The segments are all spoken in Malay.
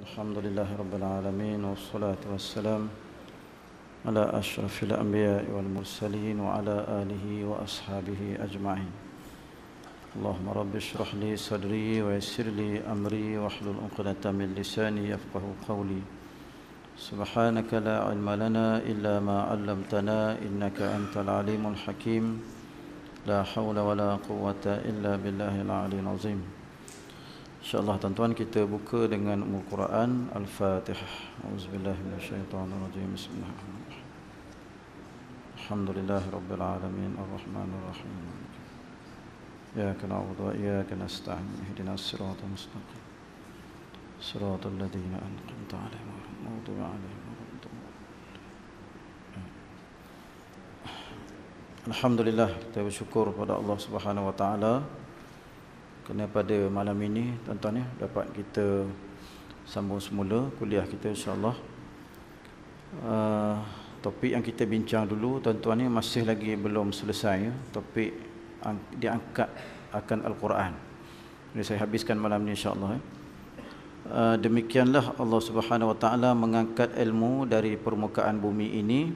الحمد لله رب العالمين والصلاة والسلام على أشرف الأنبياء والمرسلين وعلى آله وأصحابه أجمعين. اللهم رب اشرح لي صدري ويسر لي أمري واحلل عقدة من لساني يفقه قولي. سبحانك لا علم لنا إلا ما علمتنا إنك أنت العليم الحكيم. لا حول ولا قوة إلا بالله العلي العظيم. InsyaAllah tuan-tuan, kita buka dengan Ummul Quran Al-Fatihah. Auzubillahi minasyaitonirrajim. Bismillahirrahmanirrahim. Alhamdulillahirabbil alamin arrahmanir rahim. Iyyaka na'budu wa iyyaka nasta'in. Ihdinas siratal mustaqim. Siratal ladzina an'amta 'alaihim ghairil maghdubi 'alaihim waladdallin. Alhamdulillah, kita bersyukur kepada Allah Subhanahu wa taala kerana pada malam ini tuan-tuan dapat kita sambung semula kuliah kita insya-Allah. Topik yang kita bincang dulu tuan-tuan ni masih lagi belum selesai. Topik diangkat akan Al-Quran. Jadi saya habiskan malam ni insya-Allah. Demikianlah Allah Subhanahu wa taala mengangkat ilmu dari permukaan bumi ini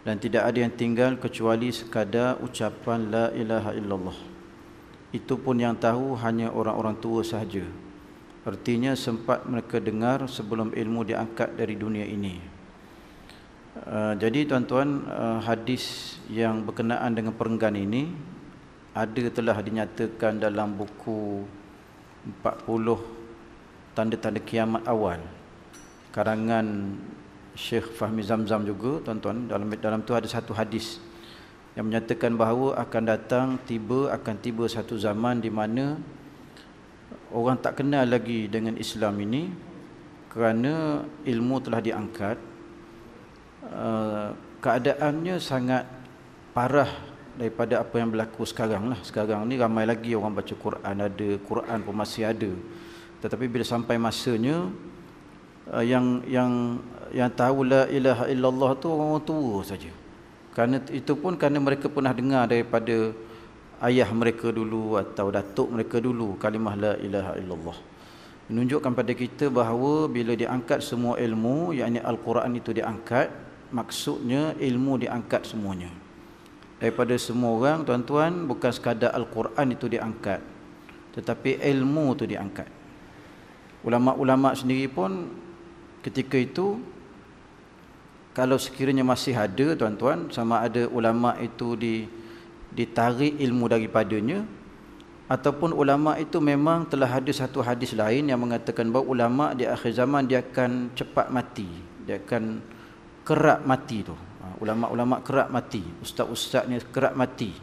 dan tidak ada yang tinggal kecuali sekadar ucapan la ilaha illallah. Itu pun yang tahu hanya orang-orang tua sahaja. Artinya sempat mereka dengar sebelum ilmu diangkat dari dunia ini. Jadi tuan-tuan, hadis yang berkenaan dengan perenggan ini telah dinyatakan dalam buku 40 Tanda-tanda Kiamat Awal karangan Syekh Fahmi Zamzam juga tuan-tuan. Dalam tu ada satu hadis yang menyatakan bahawa akan tiba satu zaman di mana orang tak kenal lagi dengan Islam ini kerana ilmu telah diangkat. Keadaannya sangat parah daripada apa yang berlaku sekarang lah. Sekarang ni ramai lagi orang baca Quran, ada Quran pun masih ada. Tetapi bila sampai masanya yang tahu la ilaha illallah tu orang tua saja. Kerana itu pun kerana mereka pernah dengar daripada ayah mereka dulu atau datuk mereka dulu kalimah la ilaha illallah. Menunjukkan pada kita bahawa bila diangkat semua ilmu, yakni Al-Quran itu diangkat, maksudnya ilmu diangkat semuanya. Daripada semua orang tuan-tuan, bukan sekadar Al-Quran itu diangkat, tetapi ilmu itu diangkat. Ulama-ulama sendiri pun ketika itu, kalau sekiranya masih ada tuan-tuan, sama ada ulama itu ditarik ilmu daripadanya, ataupun ulama itu memang telah ada satu hadis lain yang mengatakan bahawa ulama di akhir zaman dia akan cepat mati, dia akan kerap mati tu. Ulama-ulama kerap mati, ustaz-ustaznya kerap mati.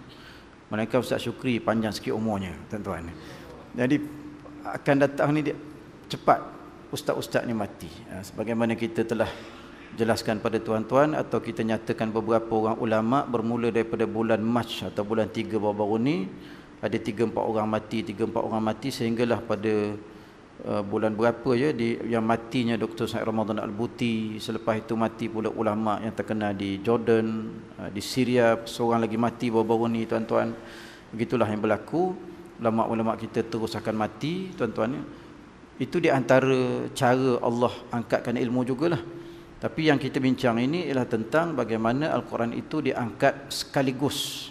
Mereka Ustaz Syukri panjang sikit umurnya tuan-tuan. Jadi akan datang ni dia cepat ustaz-ustaz ni mati. Sebagaimana kita telah jelaskan pada tuan-tuan atau kita nyatakan beberapa orang ulama bermula daripada bulan Mac atau bulan 3 baru-baru ni ada 3-4 orang mati sehinggalah pada bulan berapa yang matinya Dr. Said Ramadan Al-Buti. Selepas itu mati pula ulama yang terkenal di Jordan, di Syria, seorang lagi mati baru-baru ni tuan-tuan. Begitulah yang berlaku. Ulama-ulama kita terus akan mati tuan-tuan. Itu di antara cara Allah angkatkan ilmu jugalah. Tapi yang kita bincang ini ialah tentang bagaimana Al-Quran itu diangkat sekaligus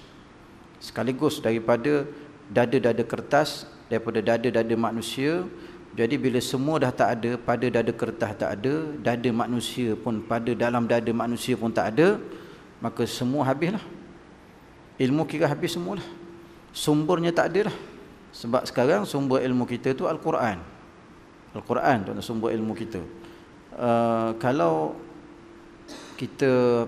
daripada dada-dada kertas, daripada dada-dada manusia. Jadi bila semua dah tak ada, pada dada kertas tak ada, dada manusia pun, pada dalam dada manusia pun tak ada, maka semua habislah. Ilmu kira habis semualah. Sumbernya tak ada lah. Sebab sekarang sumber ilmu kita tu Al-Quran. Al-Quran tu sumber ilmu kita. Kalau kita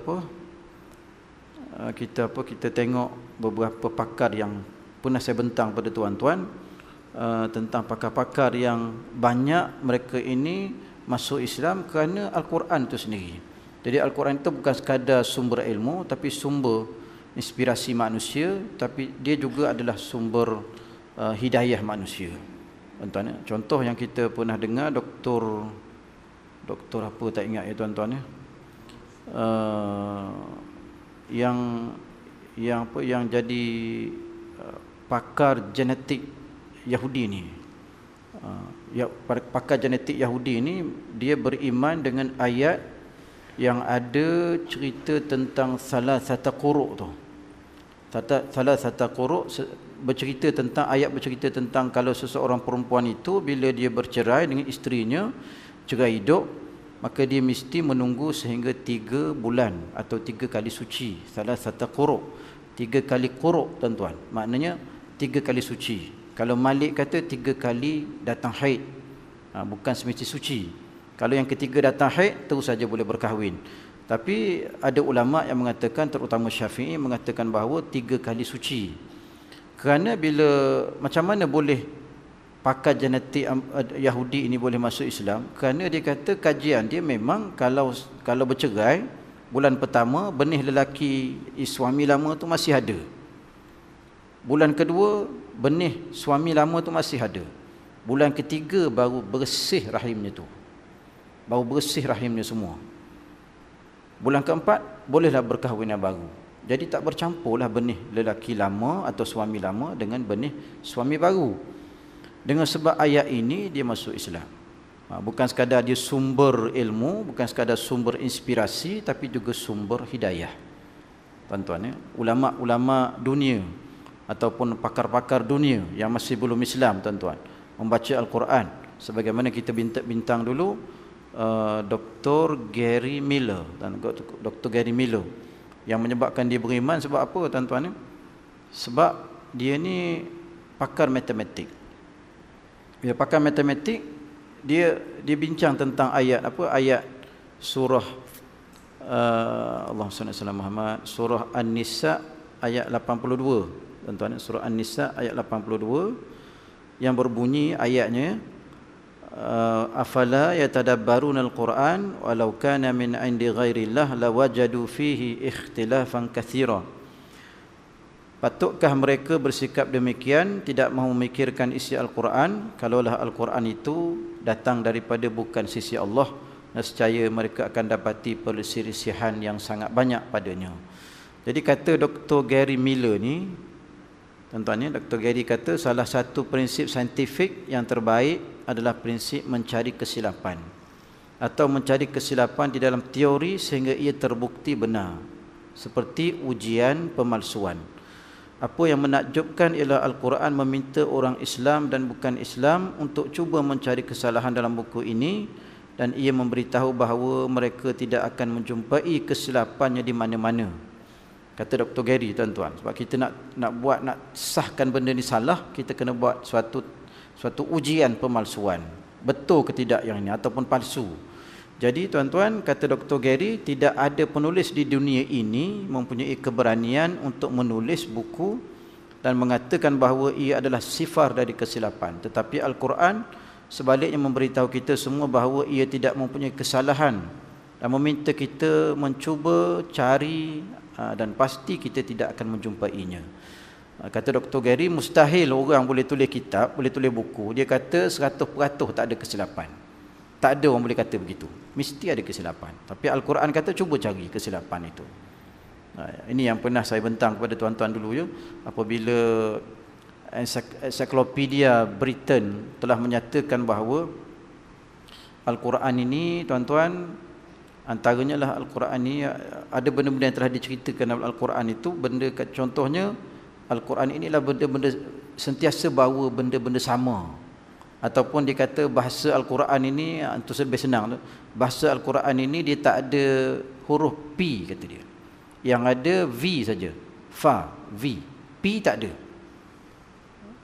tengok beberapa pakar yang pernah saya bentang pada tuan-tuan tentang pakar-pakar yang banyak mereka ini masuk Islam kerana Al-Quran itu sendiri. Jadi Al-Quran itu bukan sekadar sumber ilmu, tapi sumber inspirasi manusia, tapi dia juga adalah sumber hidayah manusia. Tuan-tuan, contoh yang kita pernah dengar doktor apa tak ingat ya tuan-tuan ya. Yang jadi pakar genetik Yahudi ni. ya, pakar genetik Yahudi ini dia beriman dengan ayat yang ada cerita tentang salah satu quru' tu. Salah satu quru' bercerita tentang, ayat bercerita tentang kalau seseorang perempuan itu bila dia bercerai dengan isterinya, cerai hidup, maka dia mesti menunggu sehingga 3 bulan atau 3 kali suci. Salah satu quru', 3 kali quru', tuan-tuan, maknanya 3 kali suci. Kalau Malik kata 3 kali datang haid, bukan semesti suci. Kalau yang ketiga datang haid, terus saja boleh berkahwin. Tapi ada ulama yang mengatakan, terutama Syafi'i, mengatakan bahawa 3 kali suci. Kerana bila, macam mana boleh pakar genetik Yahudi ini boleh masuk Islam? Kerana dia kata kajian dia memang kalau bercerai, bulan pertama benih lelaki suami lama tu masih ada. Bulan kedua, benih suami lama tu masih ada. Bulan ketiga baru bersih rahimnya tu. Baru bersih rahimnya semua. Bulan keempat, bolehlah berkahwin yang baru. Jadi tak bercampurlah benih lelaki lama atau suami lama dengan benih suami baru. Dengan sebab ayat ini, dia masuk Islam. Bukan sekadar dia sumber ilmu, bukan sekadar sumber inspirasi, tapi juga sumber hidayah. Tuan-tuan, ya, ulama-ulama dunia ataupun pakar-pakar dunia yang masih belum Islam, tuan-tuan, membaca Al-Quran. Sebagaimana kita bintang dulu, Dr. Gary Miller, Dr. Gary Miller, yang menyebabkan dia beriman sebab apa, tuan-tuan? Sebab dia ni pakar matematik. Dia pakar matematik, dia bincang tentang ayat apa? Ayat surah Allahumma salli ala Muhammad, surah An-Nisa ayat 82. Tuan-tuan, surah An-Nisa ayat 82 yang berbunyi ayatnya, afala yatadabbaruna al-Quran walau kana min 'indi ghairillah lawajadu fihi ikhtilafan katsira. Patutkah mereka bersikap demikian, tidak mahu memikirkan isi Al-Quran? Kalaulah Al-Quran itu datang daripada bukan sisi Allah, nescaya mereka akan dapati perselisihan yang sangat banyak padanya. Jadi kata Dr. Gary Miller ni, tuan-tuan, Dr. Gary kata salah satu prinsip saintifik yang terbaik adalah prinsip mencari kesilapan, atau mencari kesilapan di dalam teori sehingga ia terbukti benar, seperti ujian pemalsuan. Apa yang menakjubkan ialah Al-Quran meminta orang Islam dan bukan Islam untuk cuba mencari kesalahan dalam buku ini, dan ia memberitahu bahawa mereka tidak akan menjumpai kesilapannya di mana-mana. Kata Dr. Gary, tuan-tuan, sebab kita nak sahkan benda ni salah, kita kena buat suatu ujian pemalsuan. Betul ke tidak yang ini ataupun palsu. Jadi tuan-tuan, kata Dr. Gary, tidak ada penulis di dunia ini mempunyai keberanian untuk menulis buku dan mengatakan bahawa ia adalah sifar dari kesilapan. Tetapi Al-Quran sebaliknya memberitahu kita semua bahawa ia tidak mempunyai kesalahan dan meminta kita mencuba cari, dan pasti kita tidak akan menjumpainya. Kata Dr. Gary, mustahil orang boleh tulis kitab, boleh tulis buku, dia kata 100% tak ada kesilapan. Tak ada orang boleh kata begitu. Mesti ada kesilapan. Tapi Al-Quran kata cuba cari kesilapan itu. Ini yang pernah saya bentang kepada tuan-tuan dulu, ya, apabila Ensiklopedia Britain telah menyatakan bahawa Al-Quran ini, tuan-tuan, antaranya lah Al-Quran ini ada benda-benda yang telah diceritakan dalam Al-Quran itu. Benda, contohnya Al-Quran inilah benda-benda sentiasa bawa benda-benda sama. Ataupun dia kata bahasa Al-Quran ini, itu lebih senang tu, bahasa Al-Quran ini dia tak ada huruf P, kata dia. Yang ada V saja. Fa, V. P tak ada.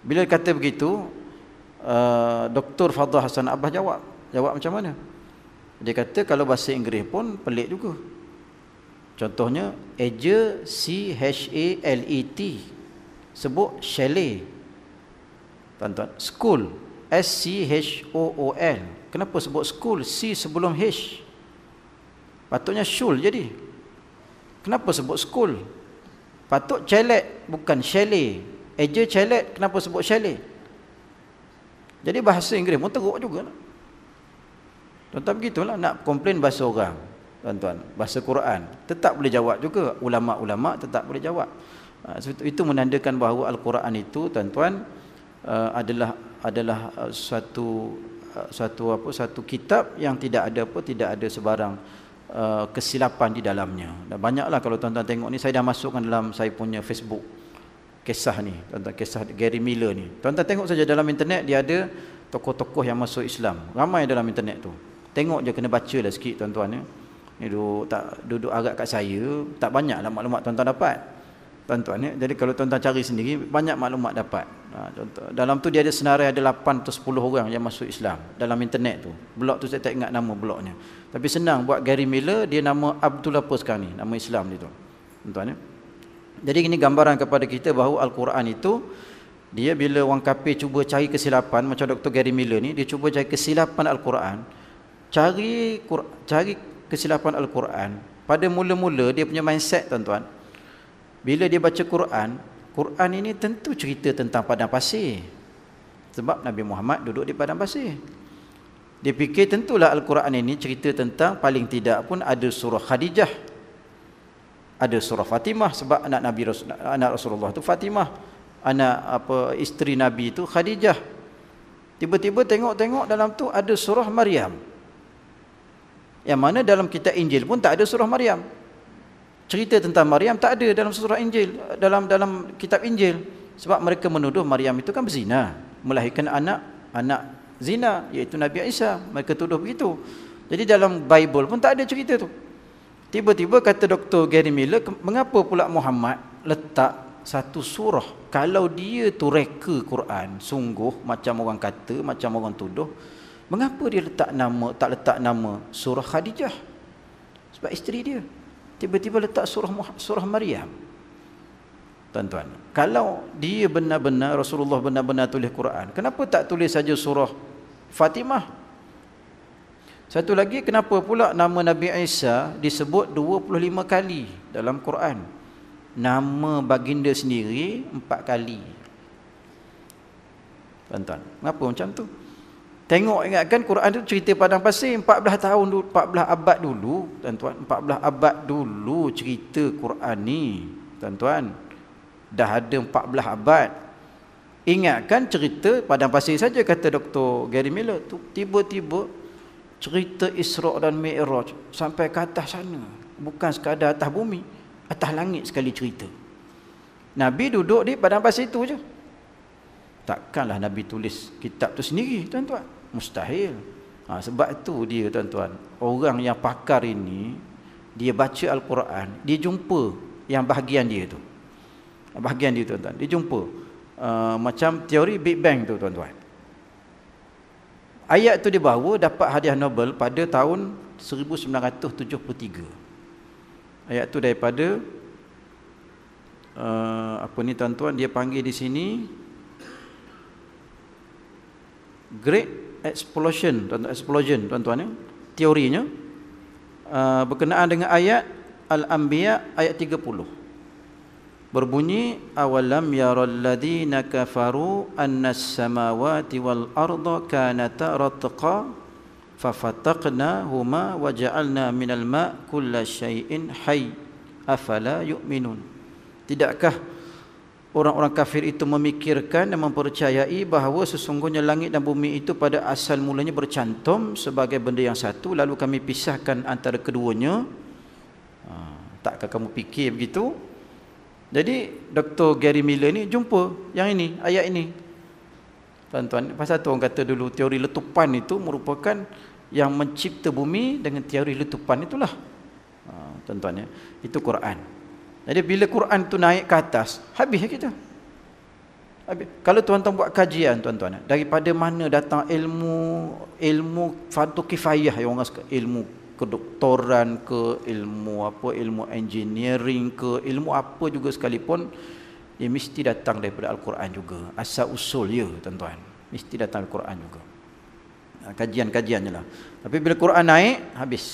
Bila kata begitu, Dr. Fadhil Hasan Abbas jawab macam mana? Dia kata kalau bahasa Inggeris pun pelik juga. Contohnya Aja, C-H-A-L-E-T, sebut chalet. Tuan-tuan, school, S-C-H-O-O-L. Kenapa sebut school? C sebelum H. Patutnya shul jadi. Kenapa sebut school? Patut chalet, bukan chalet. Aja chalet, kenapa sebut chalet? Jadi bahasa Inggeris pun teruk juga. Tuan-tuan, begitulah nak komplain bahasa orang. Tuan-tuan, bahasa Quran tetap boleh jawab juga. Ulama-ulama tetap boleh jawab. Itu menandakan bahawa Al-Quran itu, tuan-tuan, adalah suatu satu kitab yang tidak ada sebarang kesilapan di dalamnya. Dan banyaklah kalau tuan-tuan tengok ni, saya dah masukkan dalam saya punya Facebook kisah ni, tuan-tuan, kisah Gary Miller ni. Tuan-tuan tengok saja dalam internet, dia ada tokoh-tokoh yang masuk Islam. Ramai dalam internet tu. Tengok je, kena baca lah sikit tuan-tuan ya. Ni duduk agak kat saya, tak banyaklah maklumat tuan-tuan dapat. Tuan-tuan ya. Jadi kalau tuan-tuan cari sendiri, banyak maklumat dapat. Dalam tu dia ada senarai ada 8 atau 10 orang yang masuk Islam dalam internet tu. Blog tu saya tak ingat nama blognya. Tapi senang buat Gary Miller, dia nama Abdul apa sekarang ni, nama Islam dia tu. Tuan-tuan ya. Jadi ini gambaran kepada kita bahawa Al-Quran itu, dia bila orang kafir cuba cari kesilapan, macam Dr. Gary Miller ni, dia cuba cari kesilapan Al-Quran, cari kesilapan Al-Quran. Pada mula-mula dia punya mindset tuan-tuan, bila dia baca Quran ini tentu cerita tentang padang pasir. Sebab Nabi Muhammad duduk di padang pasir. Dia fikir tentulah Al-Quran ini cerita tentang, paling tidak pun ada surah Khadijah, ada surah Fatimah, sebab anak Rasulullah tu Fatimah, isteri Nabi itu Khadijah. Tiba-tiba tengok-tengok dalam tu ada surah Maryam, yang mana dalam kitab Injil pun tak ada surah Maryam. Cerita tentang Maryam tak ada dalam surah Injil, dalam kitab Injil. Sebab mereka menuduh Maryam itu kan berzina, melahirkan anak zina, iaitu Nabi Isa. Mereka tuduh begitu. Jadi dalam Bible pun tak ada cerita tu. Tiba-tiba kata Dr. Gary Miller, mengapa pula Muhammad letak satu surah, kalau dia tu reka Quran sungguh macam orang kata, macam orang tuduh, mengapa dia tak letak nama surah Khadijah sebab isteri dia, tiba-tiba letak surah Maryam. Tuan-tuan, kalau dia benar-benar Rasulullah benar-benar tulis Quran, kenapa tak tulis saja surah Fatimah? Satu lagi, kenapa pula nama Nabi Isa disebut 25 kali dalam Quran? Nama baginda sendiri 4 kali. Tuan-tuan, kenapa macam tu? Tengok, ingatkan Quran itu cerita padang pasir 14 abad dulu, tuan-tuan. 14 abad dulu cerita Quran ni, tuan-tuan. Dah ada 14 abad. Ingatkan cerita padang pasir saja, kata Dr. Gary Miller tu. Tiba-tiba cerita Isra' dan Mi'raj sampai ke atas sana. Bukan sekadar atas bumi, atas langit sekali cerita. Nabi duduk di padang pasir itu je. Takkanlah Nabi tulis kitab tu sendiri, tuan-tuan. Mustahil. Sebab itu dia, tuan-tuan, orang yang pakar ini, dia baca Al-Quran, dia jumpa yang bahagian dia tu. Bahagian dia, tuan-tuan, dia jumpa macam teori Big Bang tu, tuan-tuan. Ayat tu dibawa dapat hadiah Nobel pada tahun 1973. Ayat tu daripada tuan-tuan, dia panggil di sini Great Explosion, tuan-tuan ya. Teorinya berkenaan dengan ayat Al-Anbiya ayat 30. Berbunyi, awalam yaral ladzina kafaru annas samawati wal arda kanata ratqa fafataqnahuma waja'alna minal ma' kulla syai'in hayy afala yu'minun. Tidakkah orang-orang kafir itu memikirkan dan mempercayai bahawa sesungguhnya langit dan bumi itu pada asal mulanya bercantum sebagai benda yang satu, lalu kami pisahkan antara keduanya? Takkah kamu fikir begitu? Jadi Dr. Gary Miller ni jumpa yang ini, ayat ini, tuan-tuan. Pasal tu orang kata dulu teori letupan itu merupakan yang mencipta bumi dengan teori letupan itulah, tuan-tuan ya. Itu Quran. Jadi bila Quran tu naik ke atas, habis kita. Habis. Kalau tuan-tuan buat kajian, tuan-tuan, daripada mana datang ilmu fardu kifayah, yang orang suka, ilmu kedoktoran ke, ilmu engineering ke, ilmu apa juga sekalipun, dia mesti datang daripada Al-Quran juga. Asal usul dia, tuan-tuan, mesti datang Al-Quran juga. Kajian-kajiannya lah. Tapi bila Quran naik, habis,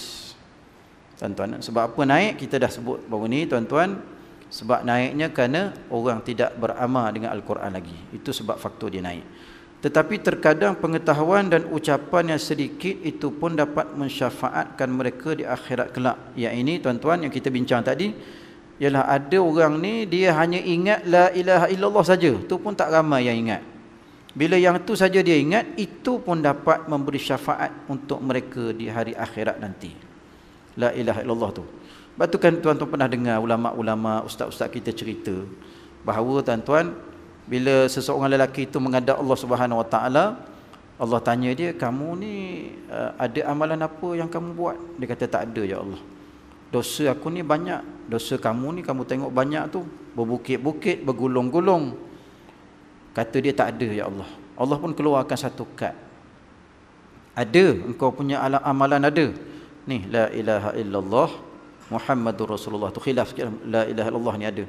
tuan-tuan. Sebab apa naik? Kita dah sebut baru ni, tuan-tuan. Sebab naiknya kerana orang tidak beramal dengan Al-Quran lagi. Itu sebab faktor dia naik. Tetapi terkadang pengetahuan dan ucapan yang sedikit itu pun dapat mensyafaatkan mereka di akhirat kelak. Yang ini, tuan-tuan, yang kita bincang tadi, ialah ada orang ni dia hanya ingat la ilaha illallah saja. Tu pun tak ramai yang ingat. Bila yang tu saja dia ingat, itu pun dapat memberi syafaat untuk mereka di hari akhirat nanti. La ilaha illallah tu. Sebab tu kan tuan-tuan pernah dengar ulama-ulama, ustaz-ustaz kita cerita bahawa tuan-tuan, bila seseorang lelaki itu menghadap Allah Subhanahu Wa Taala, Allah tanya dia, kamu ni ada amalan apa yang kamu buat? Dia kata, tak ada ya Allah. Dosa aku ni banyak. Dosa kamu ni kamu tengok banyak tu, berbukit-bukit, bergulung-gulung. Kata dia, tak ada ya Allah. Allah pun keluarkan satu kad. Ada, engkau punya amalan ada. Ni, la ilaha illallah Muhammadur Rasulullah. Tu khilaf sikit, la ilaha illallah ni ada.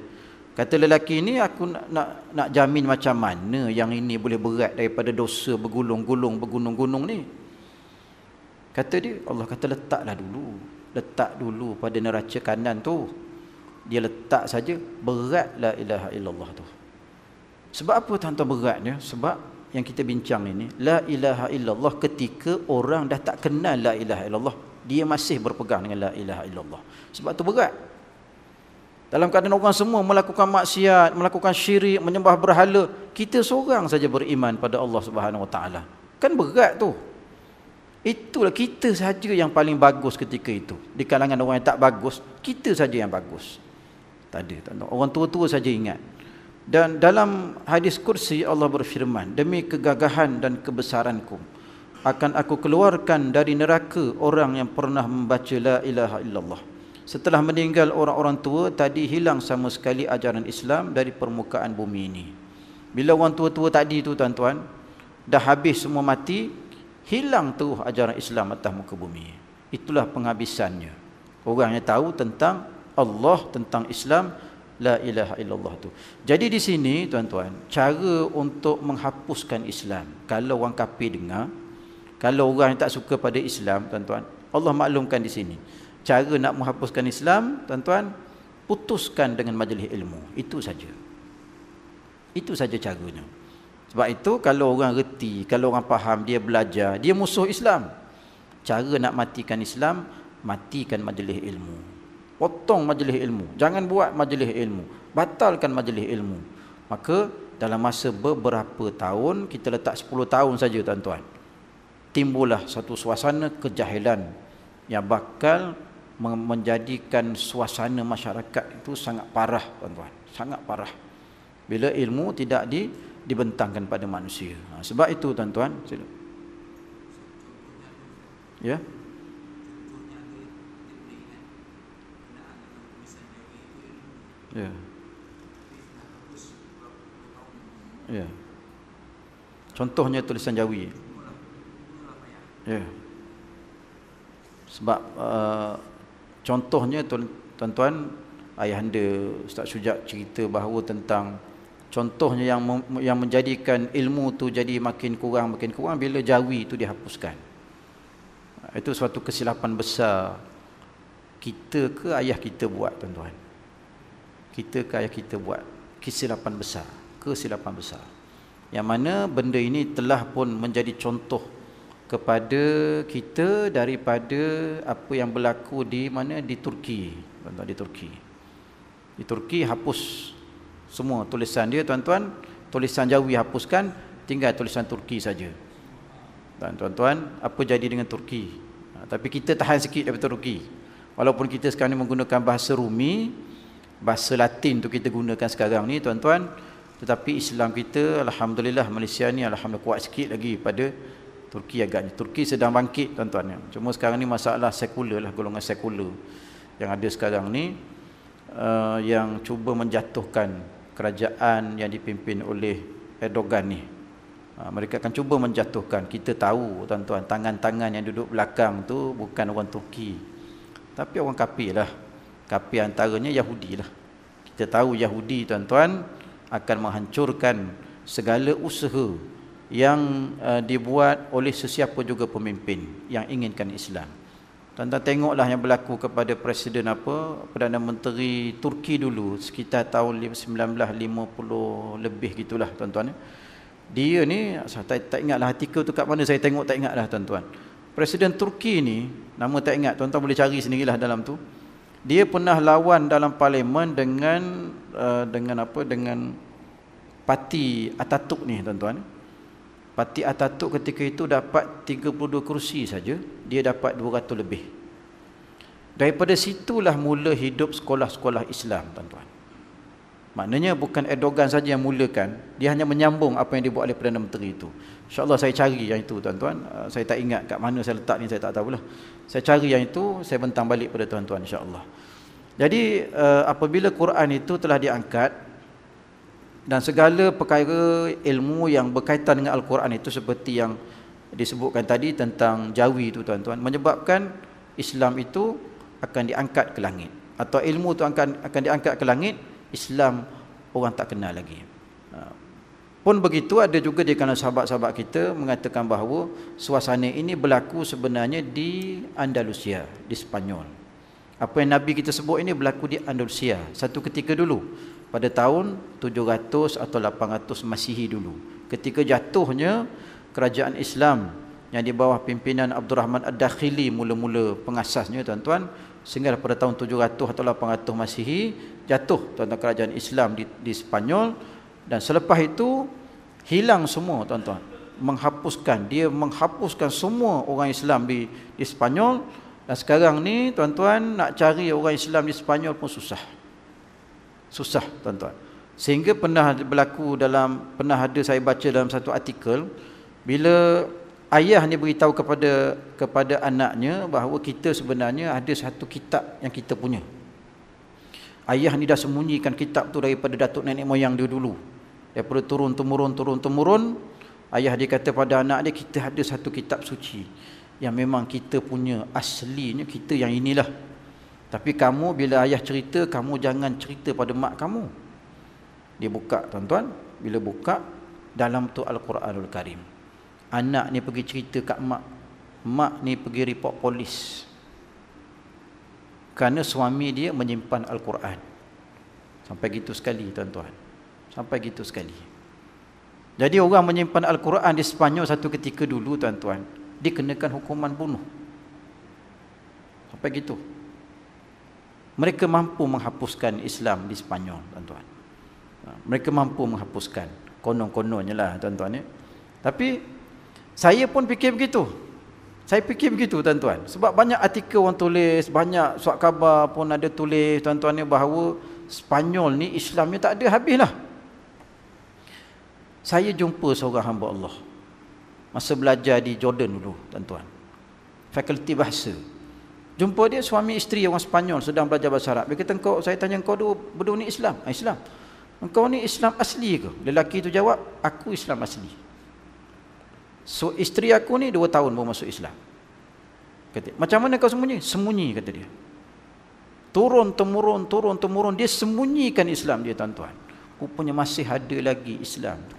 Kata lelaki ni, aku nak jamin macam mana yang ini boleh berat daripada dosa bergulung-gulung, bergunung-gunung ni. Kata dia, Allah kata, letak dulu pada neraca kanan tu. Dia letak saja, berat la ilaha illallah tu. Sebab apa tuan-tuan beratnya? Sebab yang kita bincang ini, la ilaha illallah ketika orang dah tak kenal la ilaha illallah, dia masih berpegang dengan la ilaha illallah. Sebab tu berat. Dalam keadaan orang semua melakukan maksiat, melakukan syirik, menyembah berhala, kita seorang saja beriman pada Allah Subhanahu Wa Taala. Kan berat tu. Itulah, kita saja yang paling bagus ketika itu. Di kalangan orang yang tak bagus, kita saja yang bagus. Tak ada, tak ada. Orang tua-tua saja ingat. Dan dalam hadis kursi Allah berfirman, demi kegagahan dan kebesaranku, akan aku keluarkan dari neraka orang yang pernah membaca la ilaha illallah. Setelah meninggal orang-orang tua tadi, hilang sama sekali ajaran Islam dari permukaan bumi ini. Bila orang tua-tua tadi tu tuan-tuan dah habis semua mati, hilang tu ajaran Islam atas muka bumi. Itulah penghabisannya. Orang yang tahu tentang Allah, tentang Islam, la ilaha illallah tu. Jadi di sini tuan-tuan, cara untuk menghapuskan Islam, kalau orang kafir dengar, kalau orang yang tak suka pada Islam, tuan-tuan, Allah maklumkan di sini. Cara nak menghapuskan Islam, tuan-tuan, putuskan dengan majlis ilmu. Itu saja. Itu saja caranya. Sebab itu kalau orang reti, kalau orang faham, dia belajar, dia musuh Islam. Cara nak matikan Islam, matikan majlis ilmu. Potong majlis ilmu. Jangan buat majlis ilmu. Batalkan majlis ilmu. Maka dalam masa beberapa tahun, kita letak 10 tahun saja tuan-tuan, timbullah satu suasana kejahilan yang bakal menjadikan suasana masyarakat itu sangat parah tuan-tuan. Sangat parah. Bila ilmu tidak dibentangkan pada manusia. Sebab itu tuan-tuan, ya. Ya. Ya. Contohnya tulisan Jawi. Ya. Sebab contohnya tuan-tuan, ayahanda Ustaz Syujak cerita bahawa tentang contohnya yang menjadikan ilmu tu jadi makin kurang bila Jawi itu dihapuskan. Itu suatu kesilapan besar. Kita ke ayah kita buat tuan-tuan? Kita ke ayah kita buat kesilapan besar, yang mana benda ini telah pun menjadi contoh kepada kita daripada apa yang berlaku di mana, di Turki, tuan-tuan. Di Turki hapus semua tulisan dia tuan-tuan, tulisan Jawi hapuskan, tinggal tulisan Turki saja. Tuan-tuan, apa jadi dengan Turki? Tapi kita tahan sikit daripada Turki. Walaupun kita sekarang ni menggunakan bahasa Rumi, bahasa Latin tu kita gunakan sekarang ni tuan-tuan, tetapi Islam kita alhamdulillah, Malaysia ni alhamdulillah kuat sikit lagi pada Turki agaknya. Turki sedang bangkit tuan-tuan. Cuma sekarang ni masalah sekular lah, golongan sekular yang ada sekarang ni, yang cuba menjatuhkan kerajaan yang dipimpin oleh Erdogan ni. Mereka akan cuba menjatuhkan. Kita tahu tuan-tuan, tangan-tangan yang duduk belakang tu bukan orang Turki, tapi orang kafir lah. Kafir antaranya Yahudi lah. Kita tahu Yahudi tuan-tuan akan menghancurkan segala usaha yang dibuat oleh sesiapa juga pemimpin yang inginkan Islam. Tuan-tuan tengoklah yang berlaku kepada Presiden Perdana Menteri Turki dulu sekitar tahun 1950 lebih gitulah tuan-tuan. Dia ni, saya tak ingatlah artikel tu kat mana, saya tengok tak ingatlah tuan-tuan. Presiden Turki ni, nama tak ingat, tuan-tuan boleh cari sendirilah dalam tu. Dia pernah lawan dalam parlimen dengan parti Atatürk ni tuan-tuan. Parti Ataturk ketika itu dapat 32 kursi saja, dia dapat 200 lebih. Daripada situlah mula hidup sekolah-sekolah Islam, tuan-tuan. Maknanya bukan Erdogan saja yang mulakan, dia hanya menyambung apa yang dibuat oleh Perdana Menteri itu. InsyaAllah saya cari yang itu, tuan-tuan. Saya tak ingat kat mana saya letak ni, saya tak tahulah. Saya cari yang itu, saya bentang balik pada tuan-tuan insyaAllah. Jadi apabila Quran itu telah diangkat, dan segala perkara ilmu yang berkaitan dengan Al-Quran itu seperti yang disebutkan tadi tentang Jawi itu, tuan-tuan, menyebabkan Islam itu akan diangkat ke langit, atau ilmu itu akan diangkat ke langit. Islam orang tak kenal lagi. Pun begitu, ada juga di kalangan sahabat-sahabat kita mengatakan bahawa suasana ini berlaku sebenarnya di Andalusia, di Spanyol. Apa yang Nabi kita sebut ini berlaku di Andalusia satu ketika dulu, pada tahun 700 atau 800 Masihi dulu, ketika jatuhnya kerajaan Islam yang di bawah pimpinan Abdul Rahman Ad-Dakhili mula-mula pengasasnya, tuan-tuan, sehingga pada tahun 700 atau 800 Masihi jatuh, tuan-tuan, kerajaan Islam di Spanyol. Dan selepas itu hilang semua, tuan-tuan, dia menghapuskan semua orang Islam di Spanyol. Dan sekarang ni, tuan-tuan, nak cari orang Islam di Spanyol pun susah, tuan-tuan. Sehingga pernah ada saya baca dalam satu artikel, bila ayah ni beritahu kepada anaknya bahawa kita sebenarnya ada satu kitab yang kita punya. Ayah ni dah sembunyikan kitab tu daripada datuk nenek moyang dia dulu, daripada turun-temurun. Ayah dia kata pada anak dia, kita ada satu kitab suci yang memang kita punya, aslinya kita yang inilah. Tapi kamu bila ayah cerita, kamu jangan cerita pada mak kamu. Dia buka, tuan-tuan, bila buka dalam tu Al-Quranul Karim. Anak ni pergi cerita kat mak, mak ni pergi report polis kerana suami dia menyimpan Al-Quran. Sampai gitu sekali, tuan-tuan, sampai gitu sekali. Jadi orang menyimpan Al-Quran di Spanyol satu ketika dulu, tuan-tuan, dikenakan hukuman bunuh. Sampai gitu. Mereka mampu menghapuskan Islam di Spanyol, tuan-tuan. Mereka mampu menghapuskan, konon-kononnya lah, tuan-tuan, ya. Tapi saya pun fikir begitu. Tuan-tuan. Sebab banyak artikel orang tulis, banyak surat khabar pun ada tulis, tuan-tuan, ya, bahawa Spanyol ni Islamnya tak ada habis lah. Saya jumpa seorang hamba Allah masa belajar di Jordan dulu, tuan-tuan, fakulti bahasa. Jumpa dia, suami isteri orang Spanyol sedang belajar bahasa Arab. Dia kata, saya tanya kau berdua ni Islam? Islam. Engkau ni Islam asli ke? Lelaki tu jawab, aku Islam asli. So isteri aku ni 2 tahun baru masuk Islam. Kata, macam mana kau sembunyi? Sembunyi, kata dia. Turun-temurun dia sembunyikan Islam dia, tuan-tuan. Rupanya masih ada lagi Islam tu.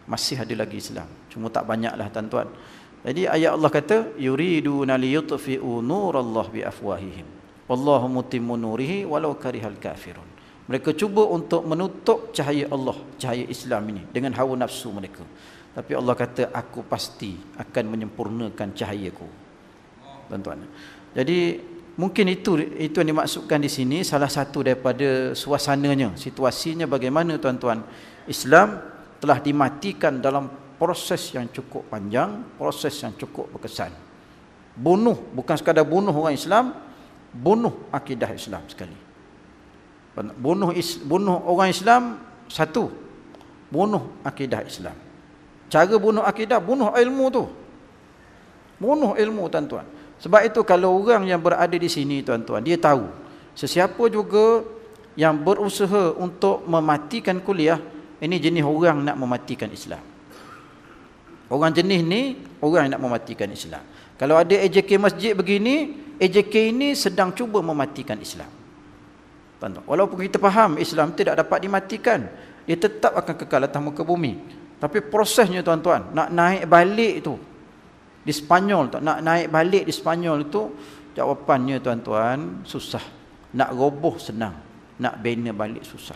Masih ada lagi Islam. Cuma tak banyaklah, tuan-tuan. Jadi ayat Allah kata, yuriduna liyutfi'u nurallah biafwahihim wallahu mutimmu nurihi walau karihal kafirun. Mereka cuba untuk menutup cahaya Allah, cahaya Islam ini dengan hawa nafsu mereka. Tapi Allah kata, aku pasti akan menyempurnakan cahayaku, tuan-tuan. Jadi mungkin itu yang dimaksudkan di sini, salah satu daripada suasananya, situasinya bagaimana, tuan-tuan. Islam telah dimatikan dalam proses yang cukup panjang, proses yang cukup berkesan. Bunuh, bukan sekadar bunuh orang Islam, bunuh akidah Islam sekali. Bunuh orang Islam satu, bunuh akidah Islam. Cara bunuh akidah, bunuh ilmu tu. Bunuh ilmu, tuan-tuan. Sebab itu kalau orang yang berada di sini, tuan-tuan, dia tahu sesiapa juga yang berusaha untuk mematikan kuliah, ini jenis orang nak mematikan Islam. Orang jenis ni, orang yang nak mematikan Islam. Kalau ada AJK masjid begini, AJK ini sedang cuba mematikan Islam. Tuan-tuan, walaupun kita faham Islam tidak dapat dimatikan, dia tetap akan kekal atas muka bumi. Tapi prosesnya, tuan-tuan, nak naik balik tu di Spanyol, nak naik balik di Spanyol itu, jawapannya, tuan-tuan, susah. Nak roboh senang, nak bina balik susah.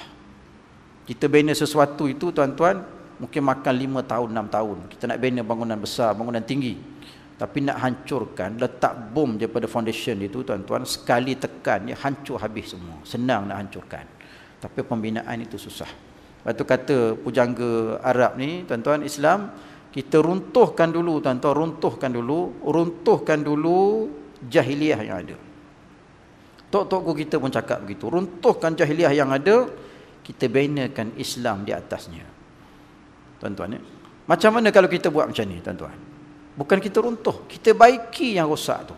Kita bina sesuatu itu, tuan-tuan, mungkin makan 5 tahun, 6 tahun. Kita nak bina bangunan besar, bangunan tinggi. Tapi nak hancurkan, letak bom daripada foundation itu, tuan-tuan, sekali tekan, dia hancur habis semua. Senang nak hancurkan. Tapi pembinaan itu susah. Lepas tu kata pujangga Arab ni, tuan-tuan, Islam, Kita runtuhkan dulu tuan-tuan, runtuhkan dulu jahiliah yang ada. Tok-tok kita pun cakap begitu. Runtuhkan jahiliah yang ada, kita binakan Islam di atasnya. Tuan-tuan ya. Macam mana kalau kita buat macam ni tuan-tuan? Bukan kita runtuh, kita baiki yang rosak tu.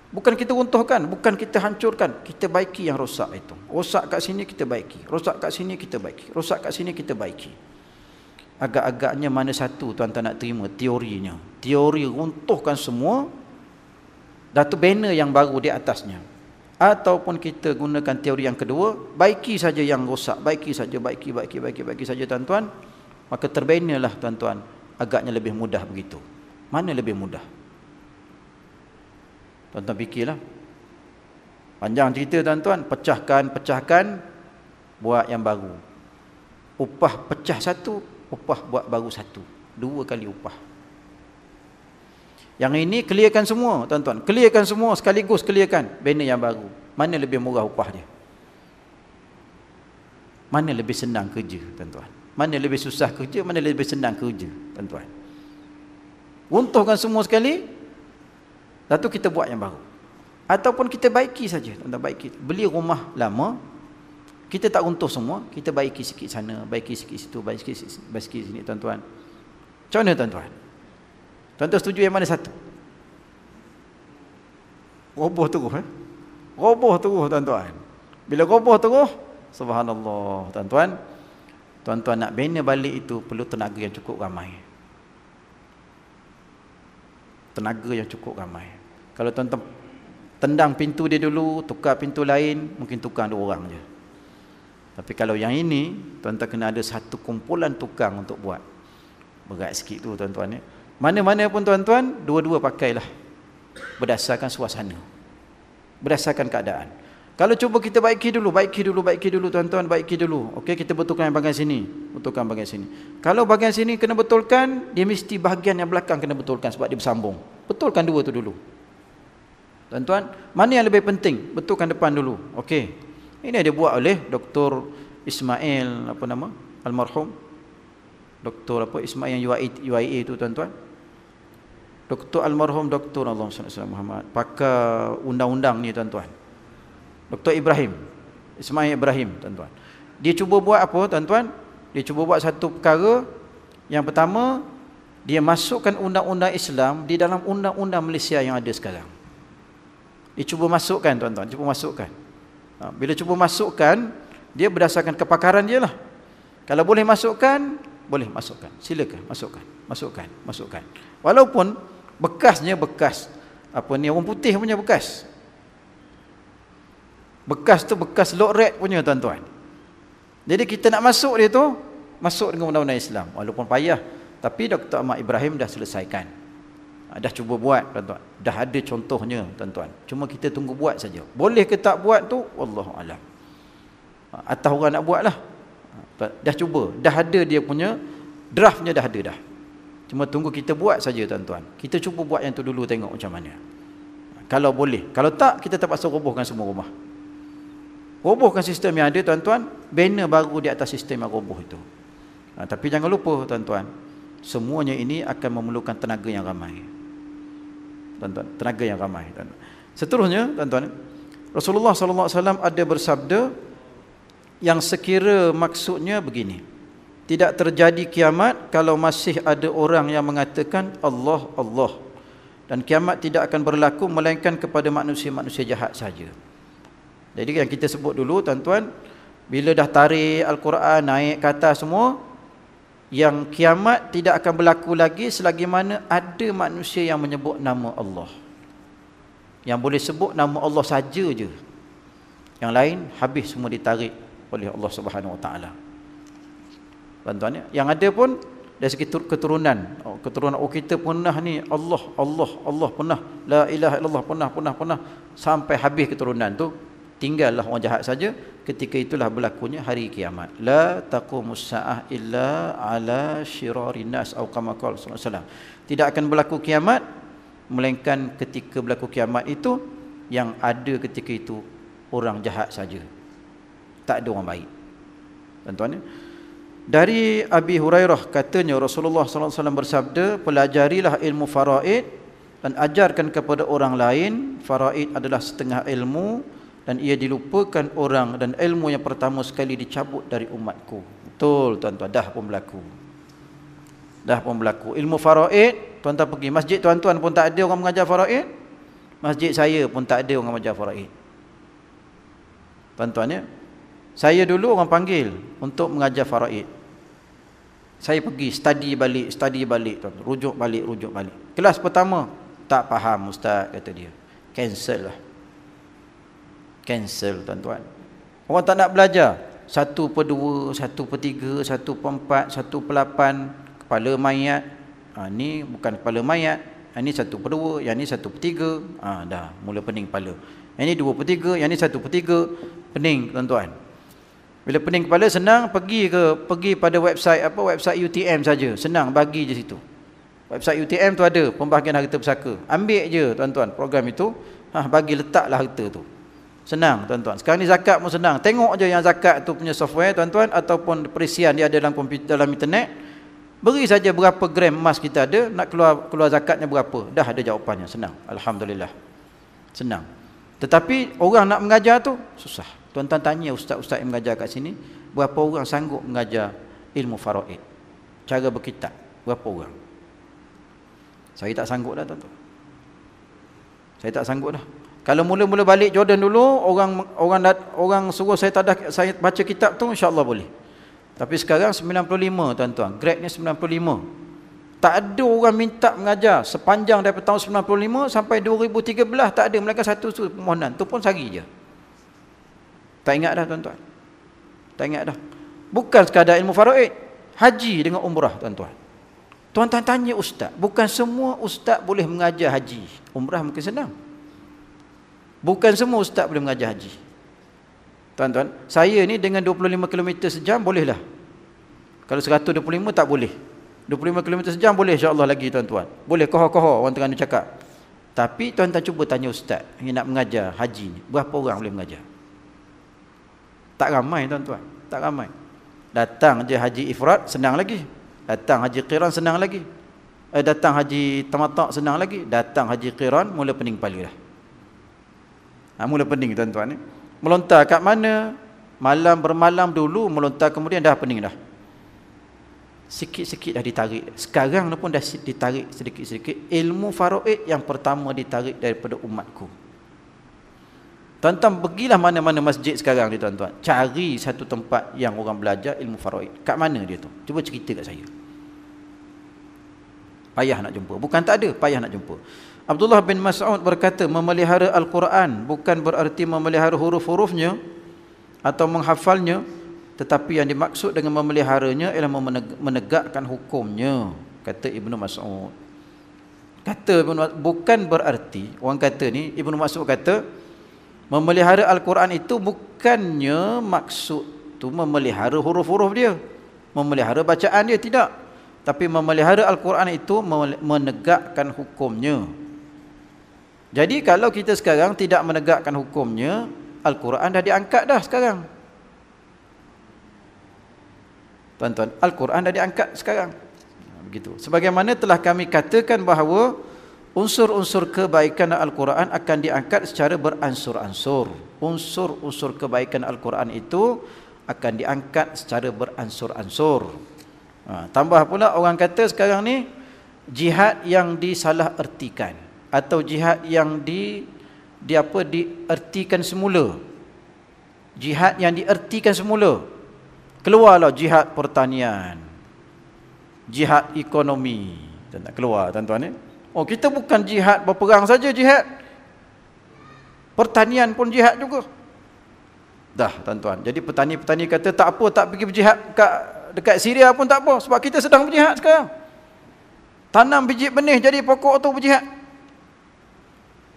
Bukan kita runtuhkan, bukan kita hancurkan, kita baiki yang rosak itu. Rosak kat sini kita baiki, rosak kat sini kita baiki, rosak kat sini kita baiki. Agak-agaknya mana satu tuan-tuan nak terima teorinya? Teori runtuhkan semua, dah tu banner yang baru di atasnya. Ataupun kita gunakan teori yang kedua, baiki saja yang rosak, baiki saja, baiki saja tuan-tuan. Maka terbannerlah tuan-tuan. Agaknya lebih mudah begitu. Mana lebih mudah? Tuan-tuan fikirlah. Panjang cerita tuan-tuan, pecahkan, buat yang baru. Upah pecah satu, upah buat baru satu. 2 kali upah. Yang ini clearkan semua tuan-tuan. Clearkan semua sekaligus, clearkan banner yang baru. Mana lebih murah upah dia? Mana lebih senang kerja tuan-tuan? Mana lebih susah kerja, mana lebih senang kerja tuan-tuan? Runtuhkan semua sekali, lalu kita buat yang baru. Ataupun kita baiki saja, tuan-tuan, baiki. Beli rumah lama, kita tak runtuh semua, kita baiki sikit sana, baiki sikit situ, baiki sikit sini tuan-tuan. Macam mana tuan-tuan? Tuan-tuan setuju yang mana satu? Roboh terus Roboh terus tuan-tuan. Bila roboh terus, subhanallah tuan-tuan. Tuan-tuan nak bina balik itu perlu tenaga yang cukup ramai. Tenaga yang cukup ramai. Kalau tuan-tuan tendang pintu dia dulu, tukar pintu lain, mungkin tukar 2 orang je. Tapi kalau yang ini, tuan-tuan kena ada satu kumpulan tukang untuk buat. Berat sikit tu tuan-tuan ya. Mana-mana pun tuan-tuan, dua-dua pakailah. Berdasarkan suasana. Berdasarkan keadaan. Kalau cuba kita baiki dulu tuan-tuan, baiki dulu. Okey, kita betulkan yang bahagian sini, betulkan bahagian sini. Kalau bahagian sini kena betulkan, dia mesti bahagian yang belakang kena betulkan sebab dia bersambung. Betulkan 2 tu dulu. Tuan-tuan, mana yang lebih penting? Betulkan depan dulu. Okey. Ini dia buat oleh Dr. Ismail apa nama? Almarhum Dr. apa Ismail UIA tu tuan-tuan. Dr. Almarhum Dr. Allahumma salli ala Muhammad. Pakar undang-undang ni tuan-tuan. Dr. Ibrahim, Ismail Ibrahim tuan-tuan. Dia cuba buat apa tuan-tuan? Dia cuba buat satu perkara. Yang pertama, dia masukkan undang-undang Islam di dalam undang-undang Malaysia yang ada sekarang. Dia cuba masukkan tuan-tuan, cuba masukkan. Bila cuba masukkan, dia berdasarkan kepakaran dia lah. Kalau boleh masukkan, boleh masukkan. Silakan masukkan. Walaupun bekasnya bekas apa ni, orang putih punya bekas. Bekas tu bekas lorek punya tuan-tuan. Jadi kita nak masuk dia tu, masuk dengan undang-undang Islam. Walaupun payah, tapi Dr. Ahmad Ibrahim dah selesaikan. Dah cuba buat tuan-tuan. Dah ada contohnya tuan-tuan. Cuma kita tunggu buat saja. Boleh ke tak buat tu, wallahu alam. Atas orang nak buat lah. Dah cuba, dah ada dia punya draftnya, dah ada dah. Cuma tunggu kita buat saja tuan-tuan. Kita cuba buat yang tu dulu, tengok macam mana. Kalau boleh. Kalau tak, kita terpaksa robohkan semua rumah. Robohkan sistem yang ada tuan-tuan, banner baru di atas sistem yang roboh itu. Tapi jangan lupa tuan-tuan, semuanya ini akan memerlukan tenaga yang ramai. Tuan-tuan, tenaga yang ramai tuan-tuan. Seterusnya tuan-tuan, Rasulullah SAW ada bersabda yang sekira maksudnya begini: tidak terjadi kiamat kalau masih ada orang yang mengatakan Allah, Allah. Dan kiamat tidak akan berlaku melainkan kepada manusia-manusia jahat saja. Jadi yang kita sebut dulu tuan-tuan, bila dah tarik Al-Quran naik ke atas semua, yang kiamat tidak akan berlaku lagi selagi mana ada manusia yang menyebut nama Allah. Yang boleh sebut nama Allah saja je. Yang lain habis semua ditarik oleh Allah Subhanahu Wa Taala. Tuan-tuan, yang ada pun dari segi keturunan, kita pernah ni Allah pernah, la ilaha illallah pernah sampai habis keturunan tu. Tinggallah orang jahat saja. Ketika itulah berlakunya hari kiamat. La taqumus saah illa ala syirarin nas atau kama qala sallallahu alaihi wasallam. Tidak akan berlaku kiamat melainkan ketika berlaku kiamat itu yang ada ketika itu orang jahat saja. Tak ada orang baik. Tuan-tuan, Dari Abi Hurairah katanya Rasulullah sallallahu alaihi wasallam bersabda, pelajarilah ilmu faraid dan ajarkan kepada orang lain. Faraid adalah setengah ilmu dan ia dilupakan orang, dan ilmu yang pertama sekali dicabut dari umatku. Betul tuan-tuan, dah pun berlaku. Dah pun berlaku. Ilmu faraid, tuan-tuan pergi masjid tuan-tuan pun tak ada orang mengajar faraid. Masjid saya pun tak ada orang mengajar faraid. Tuan-tuan ya. Saya dulu orang panggil untuk mengajar faraid. Saya pergi study balik tuan. Rujuk balik. Kelas pertama tak faham ustaz, kata dia. Cancel lah. Cancel tuan-tuan. Orang tak nak belajar. 1/2, 1/3, 1/4, 1/8 kepala mayat. Ni bukan kepala mayat. Ini 1/2, yang ni 1/3. Dah mula pening kepala. Yang ni 2/3, yang ni 1/3. Pening tuan-tuan. Bila pening kepala, senang pergi pada website website UTM saja. Senang, bagi je situ. Website UTM tu ada pembahagian harta pusaka. Ambil je tuan-tuan program itu, bagi letaklah harta tu. Senang tuan-tuan. Sekarang ni zakat pun senang. Tengok je yang zakat tu punya software tuan-tuan, ataupun perisian dia ada dalam komputer, dalam internet. Beri saja berapa gram emas kita ada, nak keluar zakatnya berapa. Dah ada jawapannya, senang. Alhamdulillah. Senang. Tetapi orang nak mengajar tu susah. Tuan-tuan tanya ustaz-ustaz yang mengajar kat sini, berapa orang sanggup mengajar ilmu faraid? Cara berkitab, berapa orang? Saya tak sanggup dah tuan-tuan. Saya tak sanggup dah. Kalau mula-mula balik Jordan dulu, orang suruh saya baca kitab tu, insya-Allah boleh. Tapi sekarang 95 tuan-tuan, grade-nya 95. Tak ada orang minta mengajar sepanjang daripada tahun 95 sampai 2013, tak ada. Mereka satu permohonan, tu pun sehari je. Tak ingat dah tuan-tuan. Tak ingat dah. Bukan sekadar ilmu faraid, haji dengan umrah tuan-tuan. Tuan-tuan tanya ustaz, bukan semua ustaz boleh mengajar haji. Umrah mungkin senang. Bukan semua ustaz boleh mengajar haji. Tuan-tuan, saya ni dengan 25 km sejam bolehlah. Kalau 125 tak boleh. 25 km sejam boleh insya-Allah lagi tuan-tuan. Boleh koho-koho orang Terengganu cakap. Tapi tuan-tuan cuba tanya ustaz yang nak mengajar haji ni, berapa orang boleh mengajar? Tak ramai tuan-tuan, tak ramai. Datang je haji ifrad senang lagi. Datang haji qiran senang lagi. Datang haji tamattu' senang lagi. Datang haji qiran mula pening kepala dah. Mula pening tuan-tuan ni. Melontar kat mana? Bermalam dulu melontar, kemudian dah pening dah. Sikit-sikit dah ditarik. Sekarang ni pun dah ditarik sedikit-sedikit. Ilmu faraid yang pertama ditarik daripada umatku. Tuan-tuan pergilah mana-mana masjid sekarang ni tuan-tuan. Cari satu tempat yang orang belajar ilmu faraid. Kat mana dia tu? Cuba cerita kat saya. Payah nak jumpa. Bukan tak ada, payah nak jumpa. Abdullah bin Mas'ud berkata, memelihara Al-Quran bukan berarti memelihara huruf-hurufnya atau menghafalnya, tetapi yang dimaksud dengan memeliharanya ialah menegakkan hukumnya, kata Ibnu Mas'ud. Kata bukan berarti, orang kata ni, Ibnu Mas'ud kata, memelihara Al-Quran itu bukannya maksud tu memelihara huruf-huruf dia, memelihara bacaan dia, tidak. Tapi memelihara Al-Quran itu menegakkan hukumnya. Jadi kalau kita sekarang tidak menegakkan hukumnya, Al-Quran dah diangkat dah sekarang. Tuan-tuan, Al-Quran dah diangkat sekarang. Begitu. Sebagaimana telah kami katakan bahawa unsur-unsur kebaikan Al-Quran akan diangkat secara beransur-ansur. Unsur-unsur kebaikan Al-Quran itu akan diangkat secara beransur-ansur. Tambah pula orang kata sekarang ni jihad yang disalah ertikan, atau jihad yang diertikan semula. Jihad yang diertikan semula. Keluarlah jihad pertanian, jihad ekonomi. Tak keluar tuan-tuan ni. Oh, kita bukan jihad berperang saja, jihad pertanian pun jihad juga. Dah tuan-tuan. Jadi petani-petani kata tak apa, tak pergi berjihad dekat Syria pun tak apa, sebab kita sedang berjihad sekarang. Tanam biji benih jadi pokok tu berjihad.